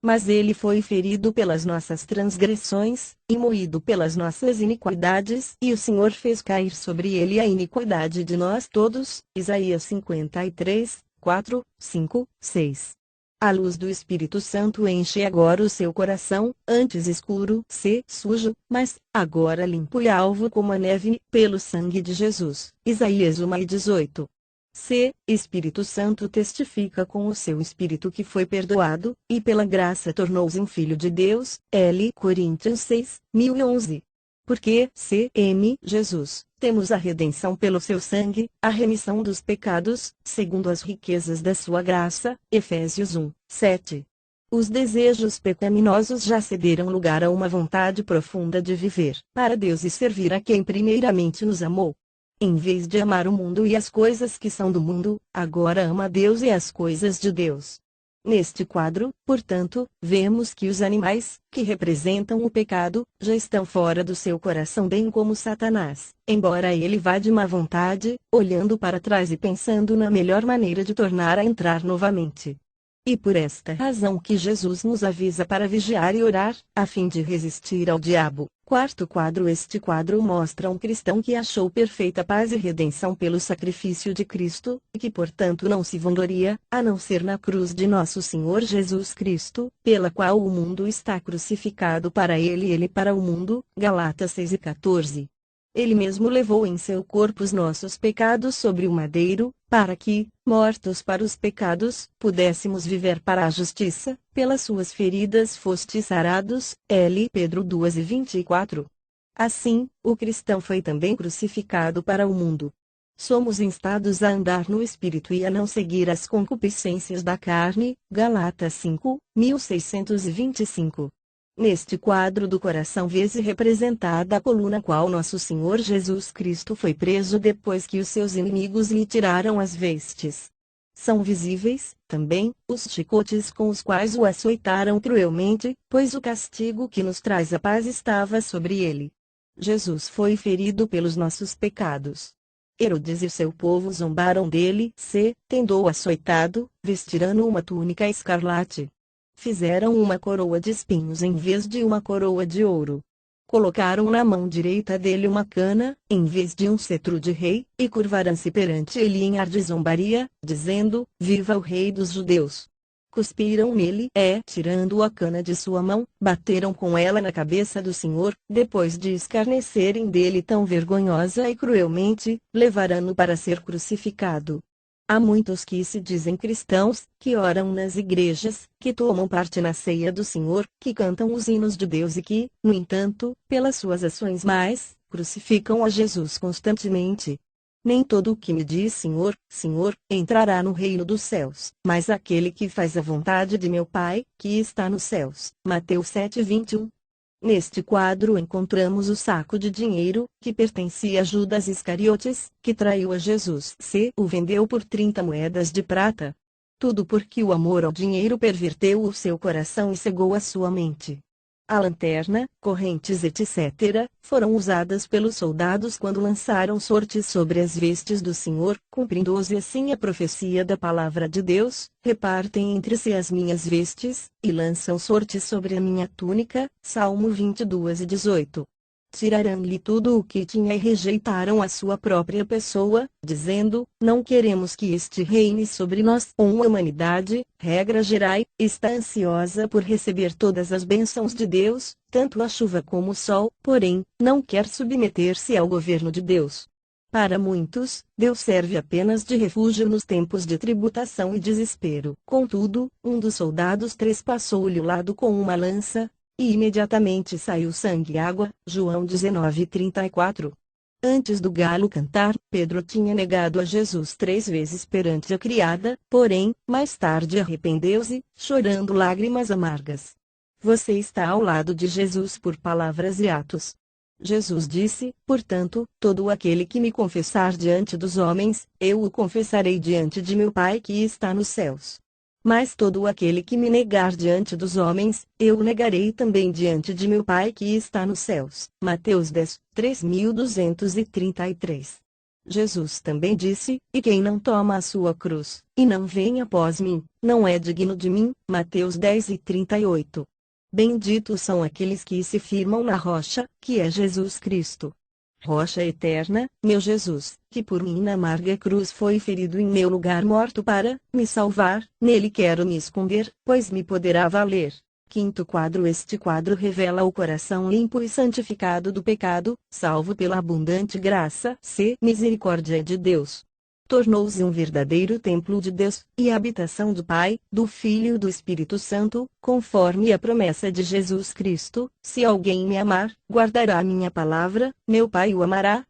Mas ele foi ferido pelas nossas transgressões, e moído pelas nossas iniquidades, e o Senhor fez cair sobre ele a iniquidade de nós todos. Isaías 53:4-5-6. A luz do Espírito Santo enche agora o seu coração, antes escuro, sujo, mas, agora limpo e alvo como a neve, pelo sangue de Jesus. Isaías 1:18. Espírito Santo testifica com o seu Espírito que foi perdoado, e pela graça tornou-se um filho de Deus. Coríntios 6:1011. Porque, Jesus, temos a redenção pelo seu sangue, a remissão dos pecados, segundo as riquezas da sua graça. Efésios 1:7. Os desejos pecaminosos já cederam lugar a uma vontade profunda de viver para Deus e servir a quem primeiramente nos amou. Em vez de amar o mundo e as coisas que são do mundo, agora ama Deus e as coisas de Deus. Neste quadro, portanto, vemos que os animais, que representam o pecado, já estão fora do seu coração bem como Satanás, embora ele vá de má vontade, olhando para trás e pensando na melhor maneira de tornar a entrar novamente. E por esta razão que Jesus nos avisa para vigiar e orar, a fim de resistir ao diabo. Quarto quadro. Este quadro mostra um cristão que achou perfeita paz e redenção pelo sacrifício de Cristo, e que portanto não se vangloria, a não ser na cruz de nosso Senhor Jesus Cristo, pela qual o mundo está crucificado para ele e ele para o mundo. Galatas 6:14. Ele mesmo levou em seu corpo os nossos pecados sobre o madeiro, para que, mortos para os pecados, pudéssemos viver para a justiça. Pelas suas feridas fostes sarados. Pedro 2:24. Assim, o cristão foi também crucificado para o mundo. Somos instados a andar no Espírito e a não seguir as concupiscências da carne. Galatas 5:1625. Neste quadro do coração vê-se representada a coluna qual nosso Senhor Jesus Cristo foi preso depois que os seus inimigos lhe tiraram as vestes. São visíveis, também, os chicotes com os quais o açoitaram cruelmente, pois o castigo que nos traz a paz estava sobre ele. Jesus foi ferido pelos nossos pecados. Herodes e seu povo zombaram dele, tendo-o açoitado, vestiram-no uma túnica escarlate. Fizeram uma coroa de espinhos em vez de uma coroa de ouro. Colocaram na mão direita dele uma cana, em vez de um cetro de rei, e curvaram-se perante ele em ar de zombaria, dizendo: Viva o Rei dos Judeus! Cuspiram nele, tirando a cana de sua mão, bateram com ela na cabeça do Senhor, depois de escarnecerem dele tão vergonhosa e cruelmente, levaram-no para ser crucificado. Há muitos que se dizem cristãos, que oram nas igrejas, que tomam parte na ceia do Senhor, que cantam os hinos de Deus e que, no entanto, pelas suas ações crucificam a Jesus constantemente. Nem todo o que me diz Senhor, Senhor, entrará no reino dos céus, mas aquele que faz a vontade de meu Pai, que está nos céus. Mateus 7:21. Neste quadro encontramos o saco de dinheiro, que pertencia a Judas Iscariotes, que traiu a Jesus. O vendeu por 30 moedas de prata. Tudo porque o amor ao dinheiro perverteu o seu coração e cegou a sua mente. A lanterna, correntes etc., foram usadas pelos soldados quando lançaram sortes sobre as vestes do Senhor, cumprindo-se assim a profecia da palavra de Deus: repartem entre si as minhas vestes, e lançam sortes sobre a minha túnica. Salmo 22:18. Tiraram-lhe tudo o que tinha e rejeitaram a sua própria pessoa, dizendo: não queremos que este reine sobre nós. Uma humanidade, regra geral, está ansiosa por receber todas as bênçãos de Deus, tanto a chuva como o sol, porém, não quer submeter-se ao governo de Deus. Para muitos, Deus serve apenas de refúgio nos tempos de tribulação e desespero. Contudo, um dos soldados trespassou-lhe o lado com uma lança, e imediatamente saiu sangue e água. João 19:34. Antes do galo cantar, Pedro tinha negado a Jesus 3 vezes perante a criada, porém, mais tarde arrependeu-se, chorando lágrimas amargas. Você está ao lado de Jesus por palavras e atos. Jesus disse: portanto, todo aquele que me confessar diante dos homens, eu o confessarei diante de meu Pai que está nos céus. Mas todo aquele que me negar diante dos homens, eu o negarei também diante de meu Pai que está nos céus. Mateus 10:3233. Jesus também disse: e quem não toma a sua cruz, e não vem após mim, não é digno de mim. Mateus 10:38. Benditos são aqueles que se firmam na rocha, que é Jesus Cristo. Rocha eterna, meu Jesus, que por mim na amarga cruz foi ferido em meu lugar morto para me salvar, nele quero me esconder, pois me poderá valer. Quinto quadro. Este quadro revela o coração limpo e santificado do pecado, salvo pela abundante graça, misericórdia de Deus. Tornou-se um verdadeiro templo de Deus, e habitação do Pai, do Filho e do Espírito Santo, conforme a promessa de Jesus Cristo: se alguém me amar, guardará a minha palavra, meu Pai o amará,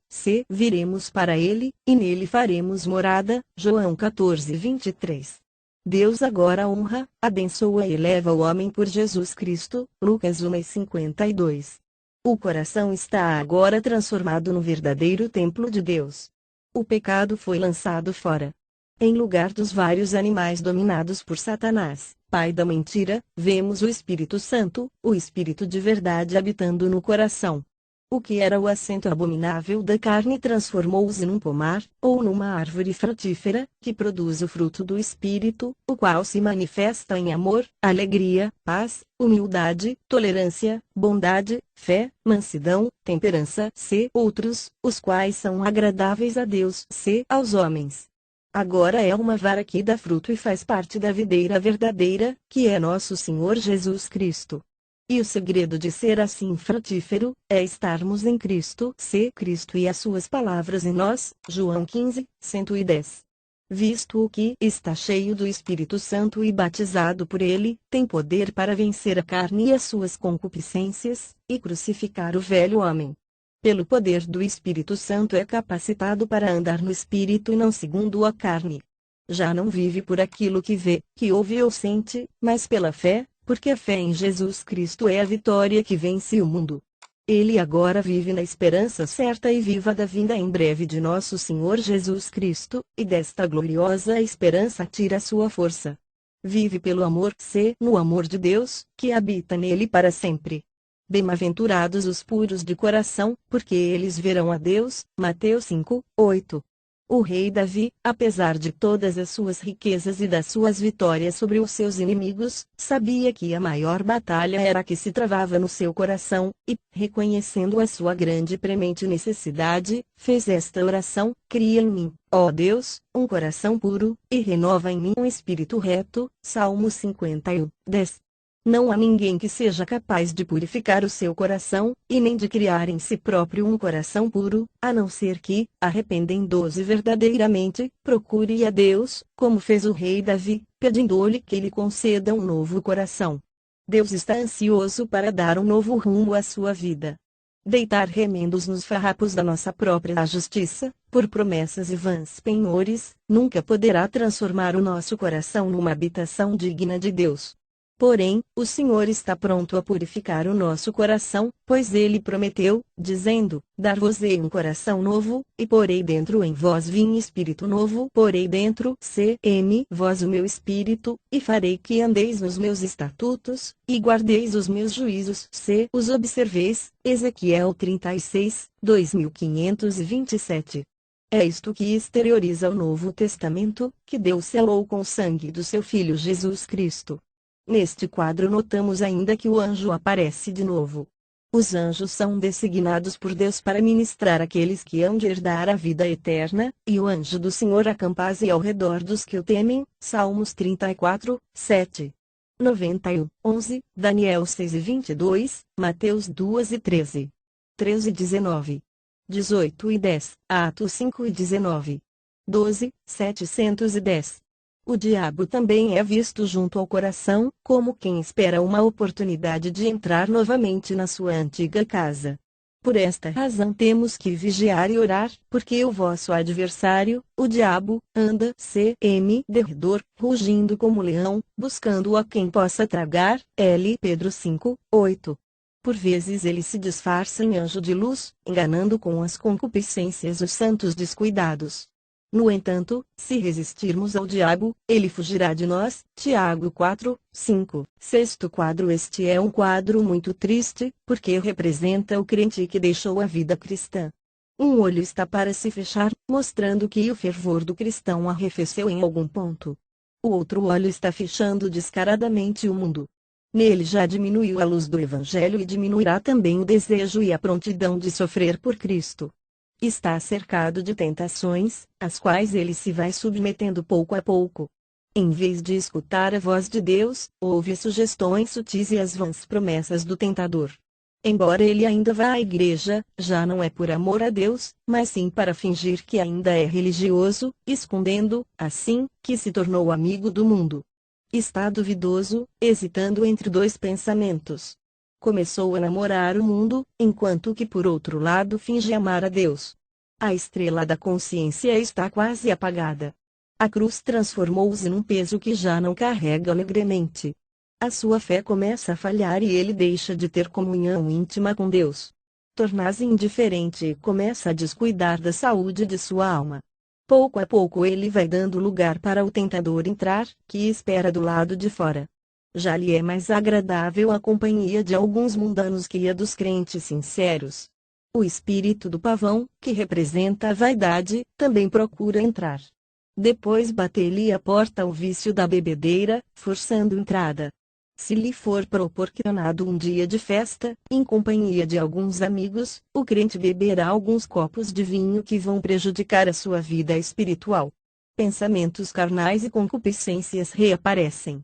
viremos para ele, e nele faremos morada. João 14:23. Deus agora honra, abençoa e eleva o homem por Jesus Cristo. Lucas 1:52. O coração está agora transformado no verdadeiro templo de Deus. O pecado foi lançado fora. Em lugar dos vários animais dominados por Satanás, pai da mentira, vemos o Espírito Santo, o Espírito de verdade habitando no coração. O que era o assento abominável da carne transformou-se num pomar, ou numa árvore frutífera, que produz o fruto do Espírito, o qual se manifesta em amor, alegria, paz, humildade, tolerância, bondade, fé, mansidão, temperança. Outros, os quais são agradáveis a Deus, aos homens. Agora é uma vara que dá fruto e faz parte da videira verdadeira, que é nosso Senhor Jesus Cristo. E o segredo de ser assim frutífero, é estarmos em Cristo, Cristo e as suas palavras em nós. João 15:110. Visto o que está cheio do Espírito Santo e batizado por ele, tem poder para vencer a carne e as suas concupiscências, e crucificar o velho homem. Pelo poder do Espírito Santo é capacitado para andar no Espírito e não segundo a carne. Já não vive por aquilo que vê, que ouve ou sente, mas pela fé, porque a fé em Jesus Cristo é a vitória que vence o mundo. Ele agora vive na esperança certa e viva da vinda em breve de nosso Senhor Jesus Cristo, e desta gloriosa esperança tira sua força. Vive pelo amor, no amor de Deus, que habita nele para sempre. Bem-aventurados os puros de coração, porque eles verão a Deus. Mateus 5:8. O rei Davi, apesar de todas as suas riquezas e das suas vitórias sobre os seus inimigos, sabia que a maior batalha era a que se travava no seu coração, e, reconhecendo a sua grande e premente necessidade, fez esta oração: cria em mim, ó Deus, um coração puro, e renova em mim um espírito reto. Salmo 51:10. Não há ninguém que seja capaz de purificar o seu coração, e nem de criar em si próprio um coração puro, a não ser que, arrependendo-se verdadeiramente, procure a Deus, como fez o rei Davi, pedindo-lhe que lhe conceda um novo coração. Deus está ansioso para dar um novo rumo à sua vida. Deitar remendos nos farrapos da nossa própria justiça, por promessas e vãs penhores, nunca poderá transformar o nosso coração numa habitação digna de Deus. Porém, o Senhor está pronto a purificar o nosso coração, pois Ele prometeu, dizendo: dar-vos-ei um coração novo, e porei dentro em vós espírito novo, porei dentro vós o meu espírito, e farei que andeis nos meus estatutos, e guardeis os meus juízos, os observeis. Ezequiel 36, 2527. É isto que exterioriza o Novo Testamento, que Deus selou com o sangue do seu Filho Jesus Cristo. Neste quadro notamos ainda que o anjo aparece de novo. Os anjos são designados por Deus para ministrar àqueles que hão de herdar a vida eterna, e o anjo do Senhor acampa-se ao redor dos que o temem. Salmos 34, 7. 91:11, Daniel 6:22, Mateus 2:13. 13:19. 18:10, Atos 5:19. 12, 710. O diabo também é visto junto ao coração, como quem espera uma oportunidade de entrar novamente na sua antiga casa. Por esta razão temos que vigiar e orar, porque o vosso adversário, o diabo, anda derredor, rugindo como leão, buscando a quem possa tragar. Pedro 5:8. Por vezes ele se disfarça em anjo de luz, enganando com as concupiscências os santos descuidados. No entanto, se resistirmos ao diabo, ele fugirá de nós. Tiago 4, 5. Sexto quadro. Este é um quadro muito triste, porque representa o crente que deixou a vida cristã. Um olho está para se fechar, mostrando que o fervor do cristão arrefeceu em algum ponto. O outro olho está fechando descaradamente o mundo. Nele já diminuiu a luz do Evangelho e diminuirá também o desejo e a prontidão de sofrer por Cristo. Está cercado de tentações, às quais ele se vai submetendo pouco a pouco. Em vez de escutar a voz de Deus, ouve as sugestões sutis e as vãs promessas do tentador. Embora ele ainda vá à igreja, já não é por amor a Deus, mas sim para fingir que ainda é religioso, escondendo, assim, que se tornou amigo do mundo. Está duvidoso, hesitando entre dois pensamentos. Começou a namorar o mundo, enquanto que por outro lado finge amar a Deus. A estrela da consciência está quase apagada. A cruz transformou-se num peso que já não carrega alegremente. A sua fé começa a falhar e ele deixa de ter comunhão íntima com Deus. Torna-se indiferente e começa a descuidar da saúde de sua alma. Pouco a pouco ele vai dando lugar para o tentador entrar, que espera do lado de fora. Já lhe é mais agradável a companhia de alguns mundanos que a dos crentes sinceros. O espírito do pavão, que representa a vaidade, também procura entrar. Depois bate-lhe à porta o vício da bebedeira, forçando entrada. Se lhe for proporcionado um dia de festa, em companhia de alguns amigos, o crente beberá alguns copos de vinho que vão prejudicar a sua vida espiritual. Pensamentos carnais e concupiscências reaparecem.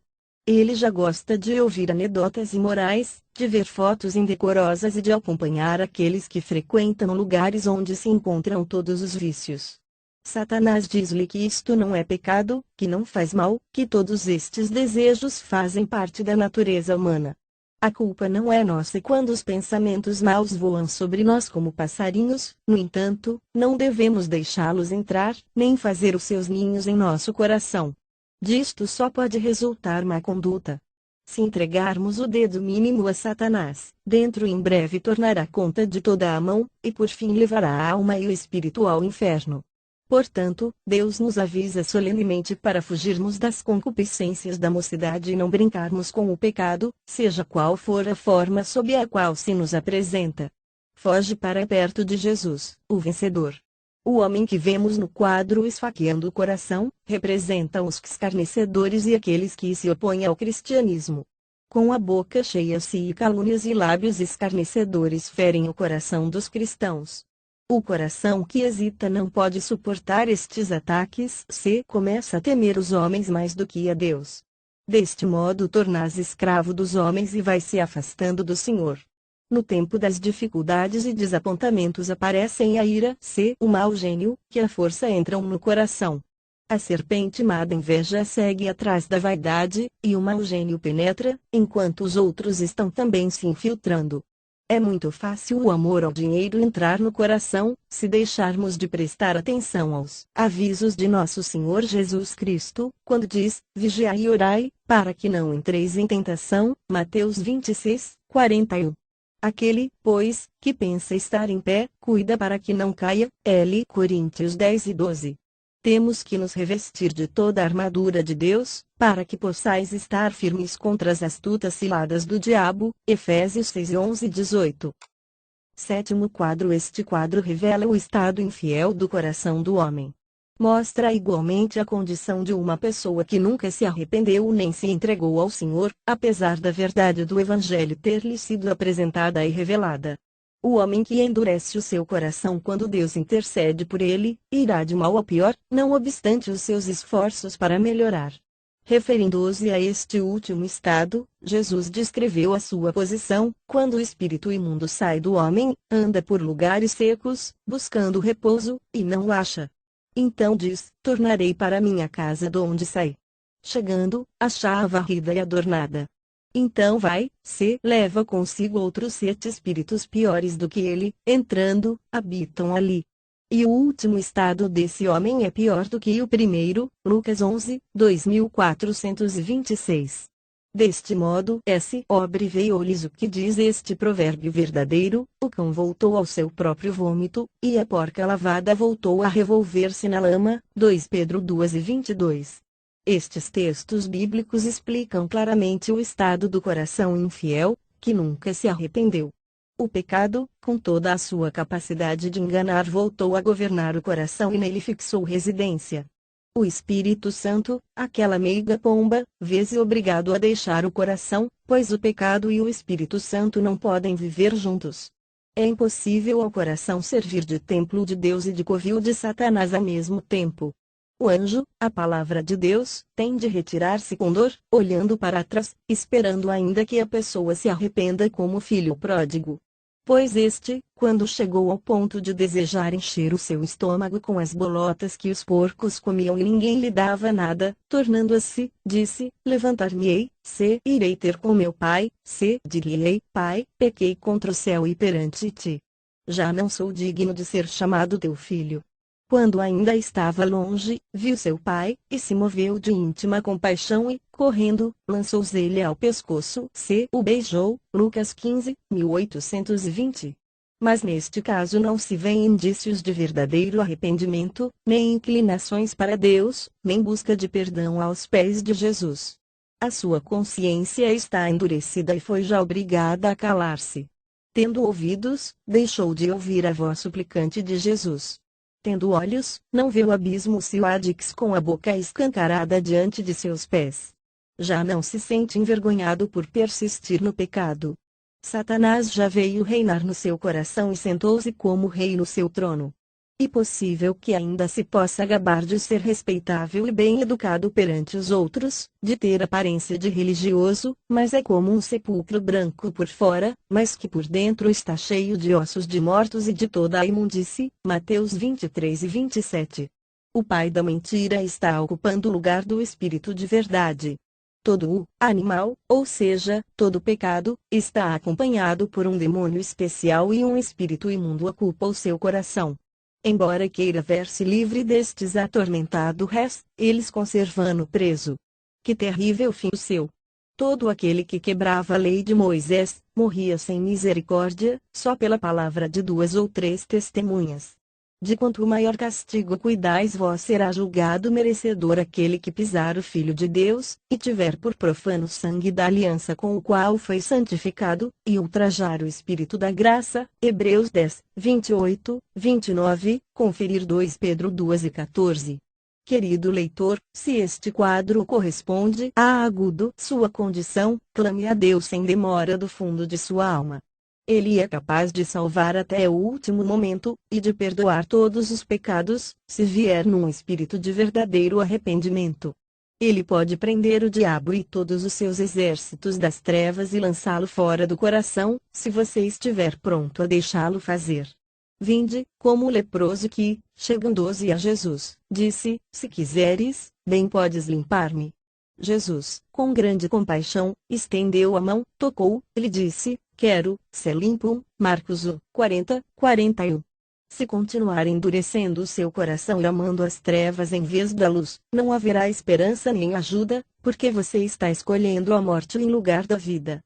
Ele já gosta de ouvir anedotas imorais, de ver fotos indecorosas e de acompanhar aqueles que frequentam lugares onde se encontram todos os vícios. Satanás diz-lhe que isto não é pecado, que não faz mal, que todos estes desejos fazem parte da natureza humana. A culpa não é nossa quando os pensamentos maus voam sobre nós como passarinhos, no entanto, não devemos deixá-los entrar, nem fazer os seus ninhos em nosso coração. Disto só pode resultar má conduta. Se entregarmos o dedo mínimo a Satanás, dentro em breve tornará conta de toda a mão, e por fim levará a alma e o espírito ao inferno. Portanto, Deus nos avisa solenemente para fugirmos das concupiscências da mocidade e não brincarmos com o pecado, seja qual for a forma sob a qual se nos apresenta. Foge para perto de Jesus, o vencedor. O homem que vemos no quadro esfaqueando o coração, representa os escarnecedores e aqueles que se opõem ao cristianismo. Com a boca cheia de calúnias e lábios escarnecedores ferem o coração dos cristãos. O coração que hesita não pode suportar estes ataques, se começa a temer os homens mais do que a Deus. Deste modo torna-se escravo dos homens e vai se afastando do Senhor. No tempo das dificuldades e desapontamentos aparecem a ira, o mau gênio, que a força entram no coração. A serpente má da inveja segue atrás da vaidade, e o mau gênio penetra, enquanto os outros estão também se infiltrando. É muito fácil o amor ao dinheiro entrar no coração, se deixarmos de prestar atenção aos avisos de nosso Senhor Jesus Cristo, quando diz, vigiai e orai, para que não entreis em tentação, Mateus 26, 41. Aquele, pois, que pensa estar em pé, cuida para que não caia, L. Coríntios 10 e 12. Temos que nos revestir de toda a armadura de Deus, para que possais estar firmes contra as astutas ciladas do diabo, Efésios 6 e 11 e 18. Sétimo quadro. Este quadro revela o estado infiel do coração do homem. Mostra igualmente a condição de uma pessoa que nunca se arrependeu nem se entregou ao Senhor, apesar da verdade do Evangelho ter lhe sido apresentada e revelada. O homem que endurece o seu coração quando Deus intercede por ele, irá de mal a pior, não obstante os seus esforços para melhorar. Referindo-se a este último estado, Jesus descreveu a sua posição, quando o espírito imundo sai do homem, anda por lugares secos, buscando repouso, e não o acha. Então diz, tornarei para minha casa de onde saí. Chegando, achá-a varrida e adornada. Então vai, leva consigo outros 7 espíritos piores do que ele, entrando, habitam ali. E o último estado desse homem é pior do que o primeiro, Lucas 11, 2426. Deste modo, veio-lhes o que diz este provérbio verdadeiro, o cão voltou ao seu próprio vômito, e a porca lavada voltou a revolver-se na lama, 2 Pedro 2 e 22. Estes textos bíblicos explicam claramente o estado do coração infiel, que nunca se arrependeu. O pecado, com toda a sua capacidade de enganar, voltou a governar o coração e nele fixou residência. O Espírito Santo, aquela meiga pomba, vê-se obrigado a deixar o coração, pois o pecado e o Espírito Santo não podem viver juntos. É impossível ao coração servir de templo de Deus e de covil de Satanás ao mesmo tempo. O anjo, a palavra de Deus, tem de retirar-se com dor, olhando para trás, esperando ainda que a pessoa se arrependa como o filho pródigo. Pois este, quando chegou ao ponto de desejar encher o seu estômago com as bolotas que os porcos comiam e ninguém lhe dava nada, tornando-se, disse, levantar-me-ei, irei ter com meu pai, dir-lhe-ei, pai, pequei contra o céu e perante ti. Já não sou digno de ser chamado teu filho. Quando ainda estava longe, viu seu pai, e se moveu de íntima compaixão e, correndo, lançou-se-lhe ao pescoço, o beijou, Lucas 15, 1820. Mas neste caso não se vêem indícios de verdadeiro arrependimento, nem inclinações para Deus, nem busca de perdão aos pés de Jesus. A sua consciência está endurecida e foi já obrigada a calar-se. Tendo ouvidos, deixou de ouvir a voz suplicante de Jesus. Tendo olhos, não vê o abismo Siladix com a boca escancarada diante de seus pés. Já não se sente envergonhado por persistir no pecado. Satanás já veio reinar no seu coração e sentou-se como rei no seu trono. E possível que ainda se possa gabar de ser respeitável e bem educado perante os outros, de ter aparência de religioso, mas é como um sepulcro branco por fora, mas que por dentro está cheio de ossos de mortos e de toda a imundície, Mateus 23 e 27. O pai da mentira está ocupando o lugar do espírito de verdade. Todo o animal, ou seja, todo pecado, está acompanhado por um demônio especial e um espírito imundo ocupa o seu coração. Embora queira ver-se livre destes atormentado res, eles conservam-no preso. Que terrível fim o seu! Todo aquele que quebrava a lei de Moisés, morria sem misericórdia, só pela palavra de 2 ou 3 testemunhas. De quanto maior castigo cuidais vós, será julgado merecedor aquele que pisar o Filho de Deus, e tiver por profano o sangue da aliança com o qual foi santificado, e ultrajar o Espírito da graça. Hebreus 10, 28, 29, conferir 2 Pedro 2:14. Querido leitor, se este quadro corresponde a agudo sua condição, clame a Deus sem demora do fundo de sua alma. Ele é capaz de salvar até o último momento, e de perdoar todos os pecados, se vier num espírito de verdadeiro arrependimento. Ele pode prender o diabo e todos os seus exércitos das trevas e lançá-lo fora do coração, se você estiver pronto a deixá-lo fazer. Vinde, como o leproso que, chegando-se a Jesus, disse: Se quiseres, bem podes limpar-me. Jesus, com grande compaixão, estendeu a mão, tocou, lhe disse: Quero, ser limpo. Marcos 40, 41. Se continuar endurecendo o seu coração e amando as trevas em vez da luz, não haverá esperança nem ajuda, porque você está escolhendo a morte em lugar da vida.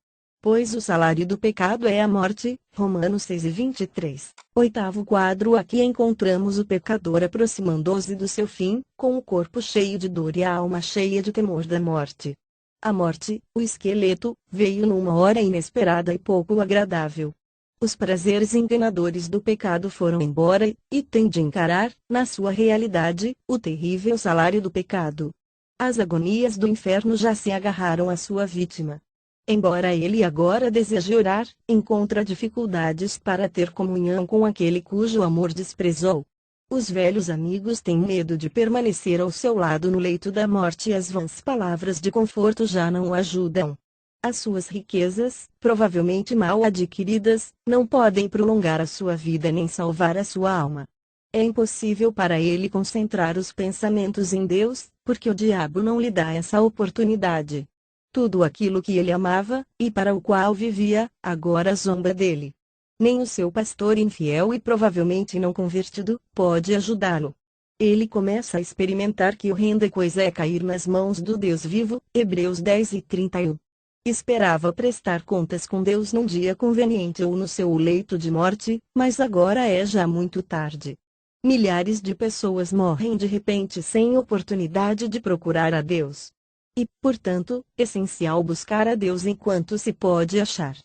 Pois o salário do pecado é a morte. Romanos 6:23. Oitavo quadro. Aqui encontramos o pecador aproximando-se do seu fim, com o corpo cheio de dor e a alma cheia de temor da morte. A morte, o esqueleto, veio numa hora inesperada e pouco agradável. Os prazeres enganadores do pecado foram embora e tem de encarar, na sua realidade, o terrível salário do pecado. As agonias do inferno já se agarraram à sua vítima. Embora ele agora deseje orar, encontra dificuldades para ter comunhão com aquele cujo amor desprezou. Os velhos amigos têm medo de permanecer ao seu lado no leito da morte e as vãs palavras de conforto já não o ajudam. As suas riquezas, provavelmente mal adquiridas, não podem prolongar a sua vida nem salvar a sua alma. É impossível para ele concentrar os pensamentos em Deus, porque o diabo não lhe dá essa oportunidade. Tudo aquilo que ele amava, e para o qual vivia, agora zomba dele. Nem o seu pastor infiel e provavelmente não convertido, pode ajudá-lo. Ele começa a experimentar que horrenda coisa é cair nas mãos do Deus vivo. Hebreus 10:31. Esperava prestar contas com Deus num dia conveniente ou no seu leito de morte, mas agora é já muito tarde. Milhares de pessoas morrem de repente sem oportunidade de procurar a Deus. E, portanto, essencial buscar a Deus enquanto se pode achar.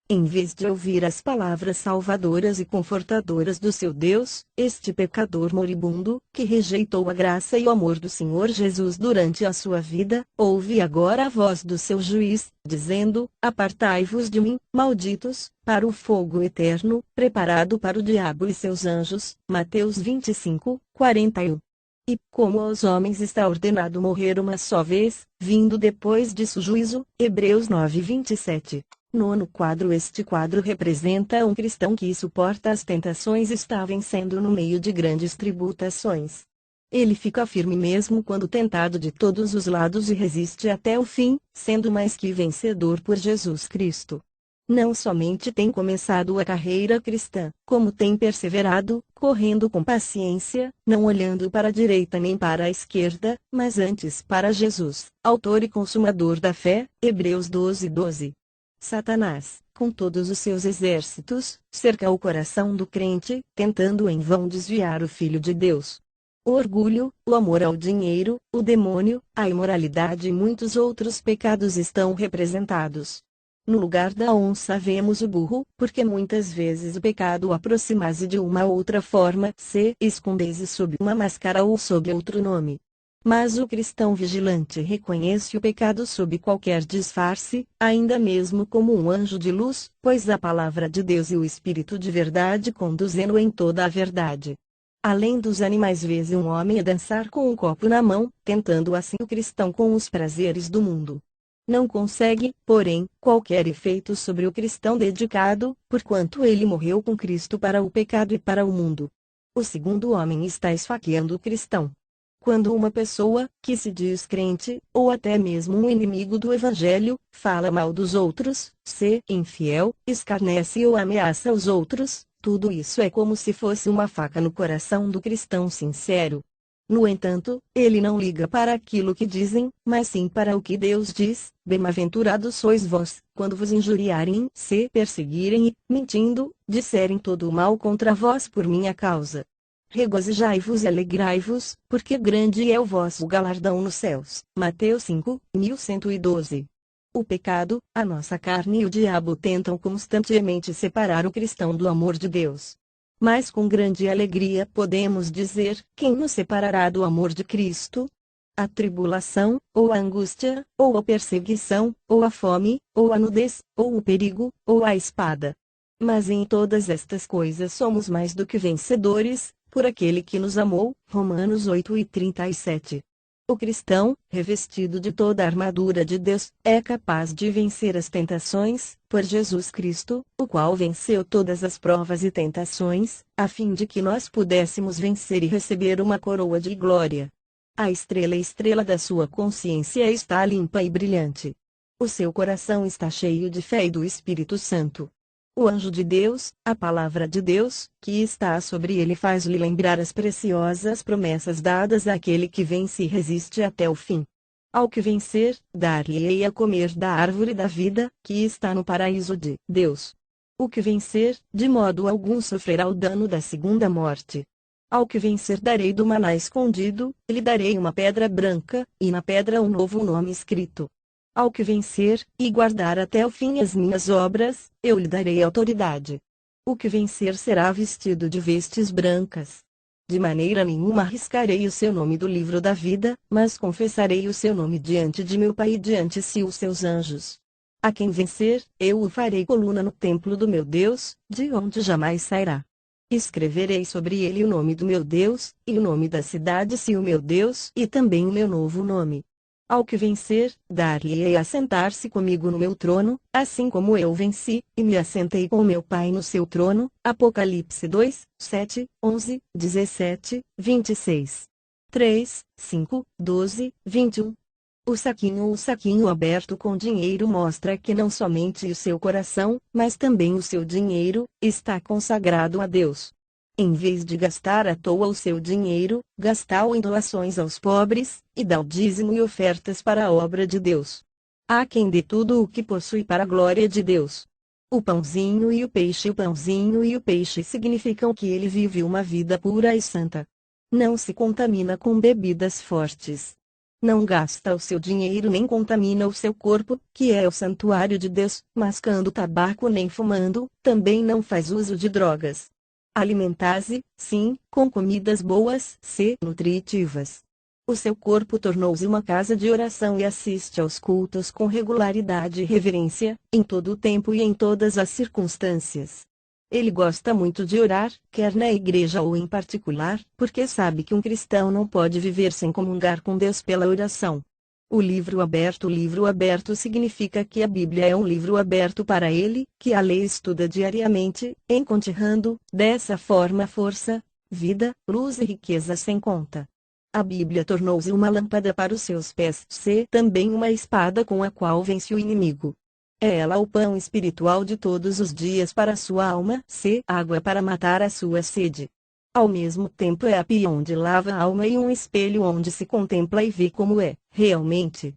Em vez de ouvir as palavras salvadoras e confortadoras do seu Deus, este pecador moribundo, que rejeitou a graça e o amor do Senhor Jesus durante a sua vida, ouve agora a voz do seu juiz, dizendo: Apartai-vos de mim, malditos, para o fogo eterno, preparado para o diabo e seus anjos. Mateus 25:41. E, como aos homens está ordenado morrer uma só vez, vindo depois disso juízo. Hebreus 9:27. Nono quadro. Este quadro representa um cristão que suporta as tentações e está vencendo no meio de grandes tribulações. Ele fica firme mesmo quando tentado de todos os lados e resiste até o fim, sendo mais que vencedor por Jesus Cristo. Não somente tem começado a carreira cristã, como tem perseverado, correndo com paciência, não olhando para a direita nem para a esquerda, mas antes para Jesus, autor e consumador da fé. Hebreus 12:12. Satanás, com todos os seus exércitos, cerca o coração do crente, tentando em vão desviar o Filho de Deus. O orgulho, o amor ao dinheiro, o demônio, a imoralidade e muitos outros pecados estão representados. No lugar da onça vemos o burro, porque muitas vezes o pecado aproxima-se de uma outra forma, se esconde-se sob uma máscara ou sob outro nome. Mas o cristão vigilante reconhece o pecado sob qualquer disfarce, ainda mesmo como um anjo de luz, pois a palavra de Deus e o Espírito de verdade conduzem-no em toda a verdade. Além dos animais, vê-se um homem a dançar com um copo na mão, tentando assim o cristão com os prazeres do mundo. Não consegue, porém, qualquer efeito sobre o cristão dedicado, porquanto ele morreu com Cristo para o pecado e para o mundo. O segundo homem está esfaqueando o cristão. Quando uma pessoa, que se diz crente, ou até mesmo um inimigo do Evangelho, fala mal dos outros, se infiel, escarnece ou ameaça os outros, tudo isso é como se fosse uma faca no coração do cristão sincero. No entanto, ele não liga para aquilo que dizem, mas sim para o que Deus diz. Bem-aventurados sois vós, quando vos injuriarem, se perseguirem e, mentindo, disserem todo o mal contra vós por minha causa. Regozijai-vos e alegrai-vos, porque grande é o vosso galardão nos céus. Mateus 5:1112. O pecado, a nossa carne e o diabo tentam constantemente separar o cristão do amor de Deus. Mas com grande alegria podemos dizer: quem nos separará do amor de Cristo? A tribulação, ou a angústia, ou a perseguição, ou a fome, ou a nudez, ou o perigo, ou a espada. Mas em todas estas coisas somos mais do que vencedores, por aquele que nos amou. Romanos 8:37. O cristão, revestido de toda a armadura de Deus, é capaz de vencer as tentações, por Jesus Cristo, o qual venceu todas as provas e tentações, a fim de que nós pudéssemos vencer e receber uma coroa de glória. A estrela da sua consciência está limpa e brilhante. O seu coração está cheio de fé e do Espírito Santo. O anjo de Deus, a palavra de Deus, que está sobre ele faz-lhe lembrar as preciosas promessas dadas àquele que vence e resiste até o fim. Ao que vencer, dar-lhe-ei a comer da árvore da vida, que está no paraíso de Deus. O que vencer, de modo algum sofrerá o dano da segunda morte. Ao que vencer darei do maná escondido, lhe darei uma pedra branca, e na pedra um novo nome escrito. Ao que vencer, e guardar até o fim as minhas obras, eu lhe darei autoridade. O que vencer será vestido de vestes brancas. De maneira nenhuma arriscarei o seu nome do livro da vida, mas confessarei o seu nome diante de meu Pai e diante de os seus anjos. A quem vencer, eu o farei coluna no templo do meu Deus, de onde jamais sairá. Escreverei sobre ele o nome do meu Deus, e o nome da cidade se o meu Deus, e também o meu novo nome. Ao que vencer, dar-lhe-ei a sentar-se comigo no meu trono, assim como eu venci, e me assentei com meu Pai no seu trono. Apocalipse 2, 7, 11, 17, 26. 3, 5, 12, 21. O saquinho aberto com dinheiro mostra que não somente o seu coração, mas também o seu dinheiro, está consagrado a Deus. Em vez de gastar à toa o seu dinheiro, gastá-o em doações aos pobres, e dá o dízimo e ofertas para a obra de Deus. Há quem dê tudo o que possui para a glória de Deus. O pãozinho e o peixe significam que ele vive uma vida pura e santa. Não se contamina com bebidas fortes. Não gasta o seu dinheiro nem contamina o seu corpo, que é o santuário de Deus, mascando tabaco nem fumando, também não faz uso de drogas. Alimentar-se, sim, com comidas boas, nutritivas. O seu corpo tornou-se uma casa de oração e assiste aos cultos com regularidade e reverência, em todo o tempo e em todas as circunstâncias. Ele gosta muito de orar, quer na igreja ou em particular, porque sabe que um cristão não pode viver sem comungar com Deus pela oração. O livro aberto significa que a Bíblia é um livro aberto para ele, que a lê e estuda diariamente, encontrando, dessa forma força, vida, luz e riqueza sem conta. A Bíblia tornou-se uma lâmpada para os seus pés, também uma espada com a qual vence o inimigo. É ela o pão espiritual de todos os dias para a sua alma, água para matar a sua sede. Ao mesmo tempo é a pia onde lava a alma e um espelho onde se contempla e vê como é, realmente.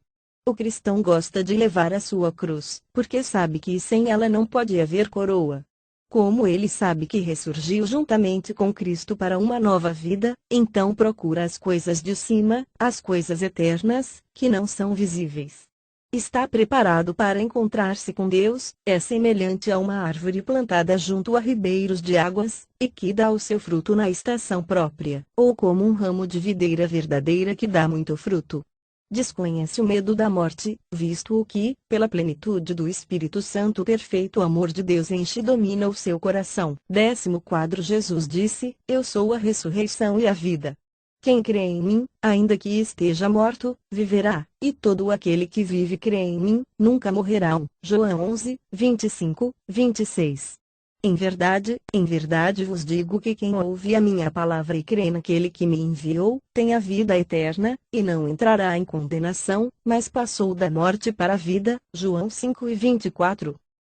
O cristão gosta de levar a sua cruz, porque sabe que sem ela não pode haver coroa. Como ele sabe que ressurgiu juntamente com Cristo para uma nova vida, então procura as coisas de cima, as coisas eternas, que não são visíveis. Está preparado para encontrar-se com Deus, é semelhante a uma árvore plantada junto a ribeiros de águas, e que dá o seu fruto na estação própria, ou como um ramo de videira verdadeira que dá muito fruto. Desconhece o medo da morte, visto o que, pela plenitude do Espírito Santo perfeito amor de Deus enche e domina o seu coração. 14 Jesus disse: Eu sou a ressurreição e a vida. Quem crê em mim, ainda que esteja morto, viverá, e todo aquele que vive e crê em mim, nunca morrerá. João 11, 25, 26. Em verdade vos digo que quem ouve a minha palavra e crê naquele que me enviou, tem a vida eterna, e não entrará em condenação, mas passou da morte para a vida. João 5 e 24.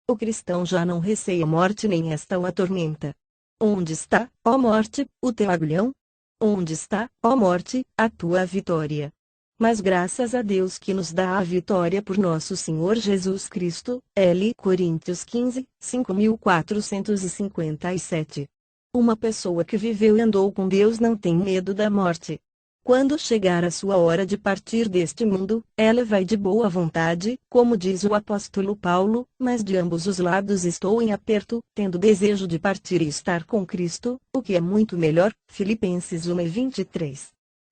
O cristão já não receia a morte nem esta o atormenta. Onde está, ó morte, o teu aguilhão? Onde está, ó morte, a tua vitória? Mas graças a Deus que nos dá a vitória por nosso Senhor Jesus Cristo. L. Coríntios 15, 5457. Uma pessoa que viveu e andou com Deus não tem medo da morte. Quando chegar a sua hora de partir deste mundo, ela vai de boa vontade, como diz o apóstolo Paulo, mas de ambos os lados estou em aperto, tendo desejo de partir e estar com Cristo, o que é muito melhor. Filipenses 1:23.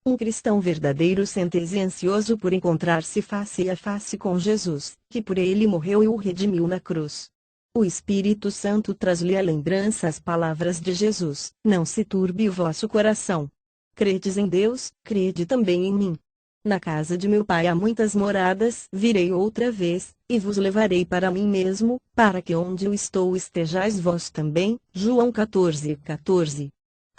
Um cristão verdadeiro sente-se ansioso por encontrar-se face a face com Jesus, que por ele morreu e o redimiu na cruz. O Espírito Santo traz-lhe à lembrança as palavras de Jesus: não se turbe o vosso coração. Credes em Deus, crede também em mim. Na casa de meu Pai há muitas moradas. Virei outra vez, e vos levarei para mim mesmo, para que onde eu estou estejais vós também. João 14:14.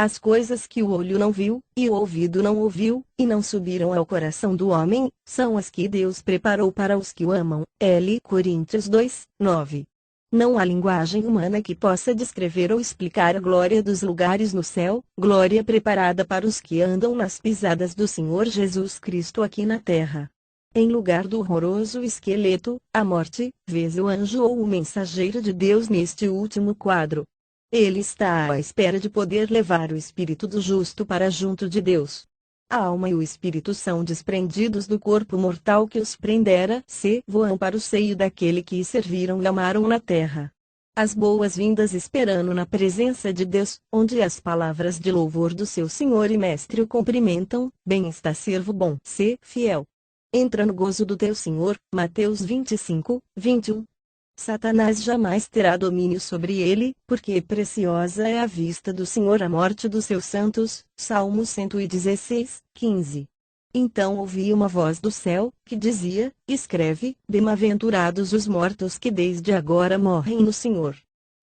As coisas que o olho não viu, e o ouvido não ouviu, e não subiram ao coração do homem, são as que Deus preparou para os que o amam. L. Coríntios 2:9. Não há linguagem humana que possa descrever ou explicar a glória dos lugares no céu, glória preparada para os que andam nas pisadas do Senhor Jesus Cristo aqui na terra. Em lugar do horroroso esqueleto, a morte, vês o anjo ou o mensageiro de Deus neste último quadro. Ele está à espera de poder levar o espírito do justo para junto de Deus. A alma e o espírito são desprendidos do corpo mortal que os prendera, se voam para o seio daquele que serviram e amaram na terra. As boas-vindas esperando na presença de Deus, onde as palavras de louvor do seu Senhor e Mestre o cumprimentam: bem está servo bom, se fiel. Entra no gozo do teu Senhor. Mateus 25:21. Satanás jamais terá domínio sobre ele, porque preciosa é a vista do Senhor a morte dos seus santos. Salmo 116:15. Então ouvi uma voz do céu, que dizia: escreve, bem-aventurados os mortos que desde agora morrem no Senhor.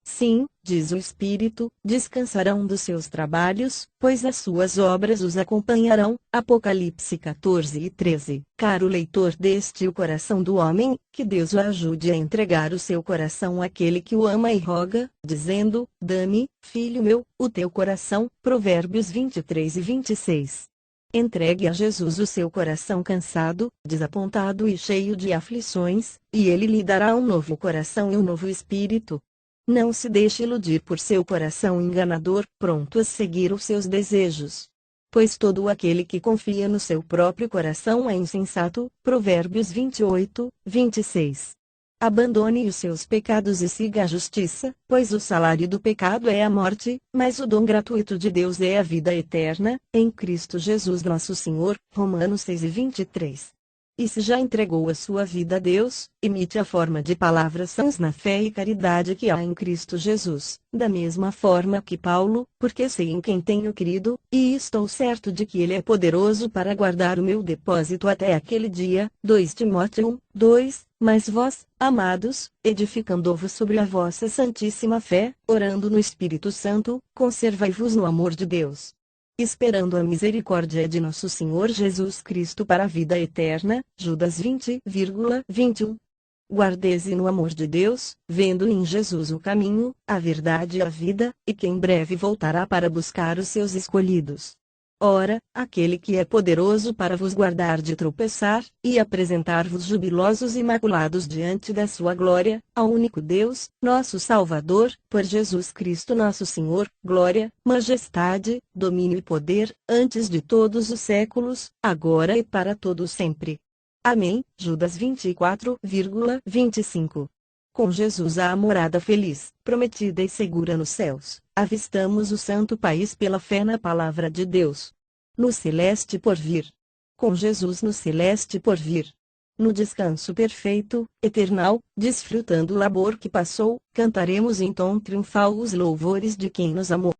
Sim, diz o Espírito, descansarão dos seus trabalhos, pois as suas obras os acompanharão. Apocalipse 14:13. Caro leitor deste O Coração do Homem, que Deus o ajude a entregar o seu coração àquele que o ama e roga, dizendo: dá-me, filho meu, o teu coração. Provérbios 23:26. Entregue a Jesus o seu coração cansado, desapontado e cheio de aflições, e ele lhe dará um novo coração e um novo espírito. Não se deixe iludir por seu coração enganador, pronto a seguir os seus desejos. Pois todo aquele que confia no seu próprio coração é insensato. Provérbios 28:26. Abandone os seus pecados e siga a justiça, pois o salário do pecado é a morte, mas o dom gratuito de Deus é a vida eterna, em Cristo Jesus nosso Senhor. Romanos 6:23. E se já entregou a sua vida a Deus, imite a forma de palavras sãs na fé e caridade que há em Cristo Jesus, da mesma forma que Paulo, porque sei em quem tenho crido, e estou certo de que Ele é poderoso para guardar o meu depósito até aquele dia. 2 Timóteo 1:2. Mas vós, amados, edificando-vos sobre a vossa santíssima fé, orando no Espírito Santo, conservai-vos no amor de Deus, esperando a misericórdia de nosso Senhor Jesus Cristo para a vida eterna. Judas 20:21. Guarde-se no amor de Deus, vendo em Jesus o caminho, a verdade e a vida, e que em breve voltará para buscar os seus escolhidos. Ora, aquele que é poderoso para vos guardar de tropeçar, e apresentar-vos jubilosos e imaculados diante da sua glória, ao único Deus, nosso Salvador, por Jesus Cristo nosso Senhor, glória, majestade, domínio e poder, antes de todos os séculos, agora e para todo sempre. Amém. Judas 24:25. Com Jesus à morada feliz, prometida e segura nos céus, avistamos o santo país pela fé na palavra de Deus. No celeste porvir. Com Jesus no celeste porvir. No descanso perfeito, eternal, desfrutando o labor que passou, cantaremos em tom triunfal os louvores de quem nos amou.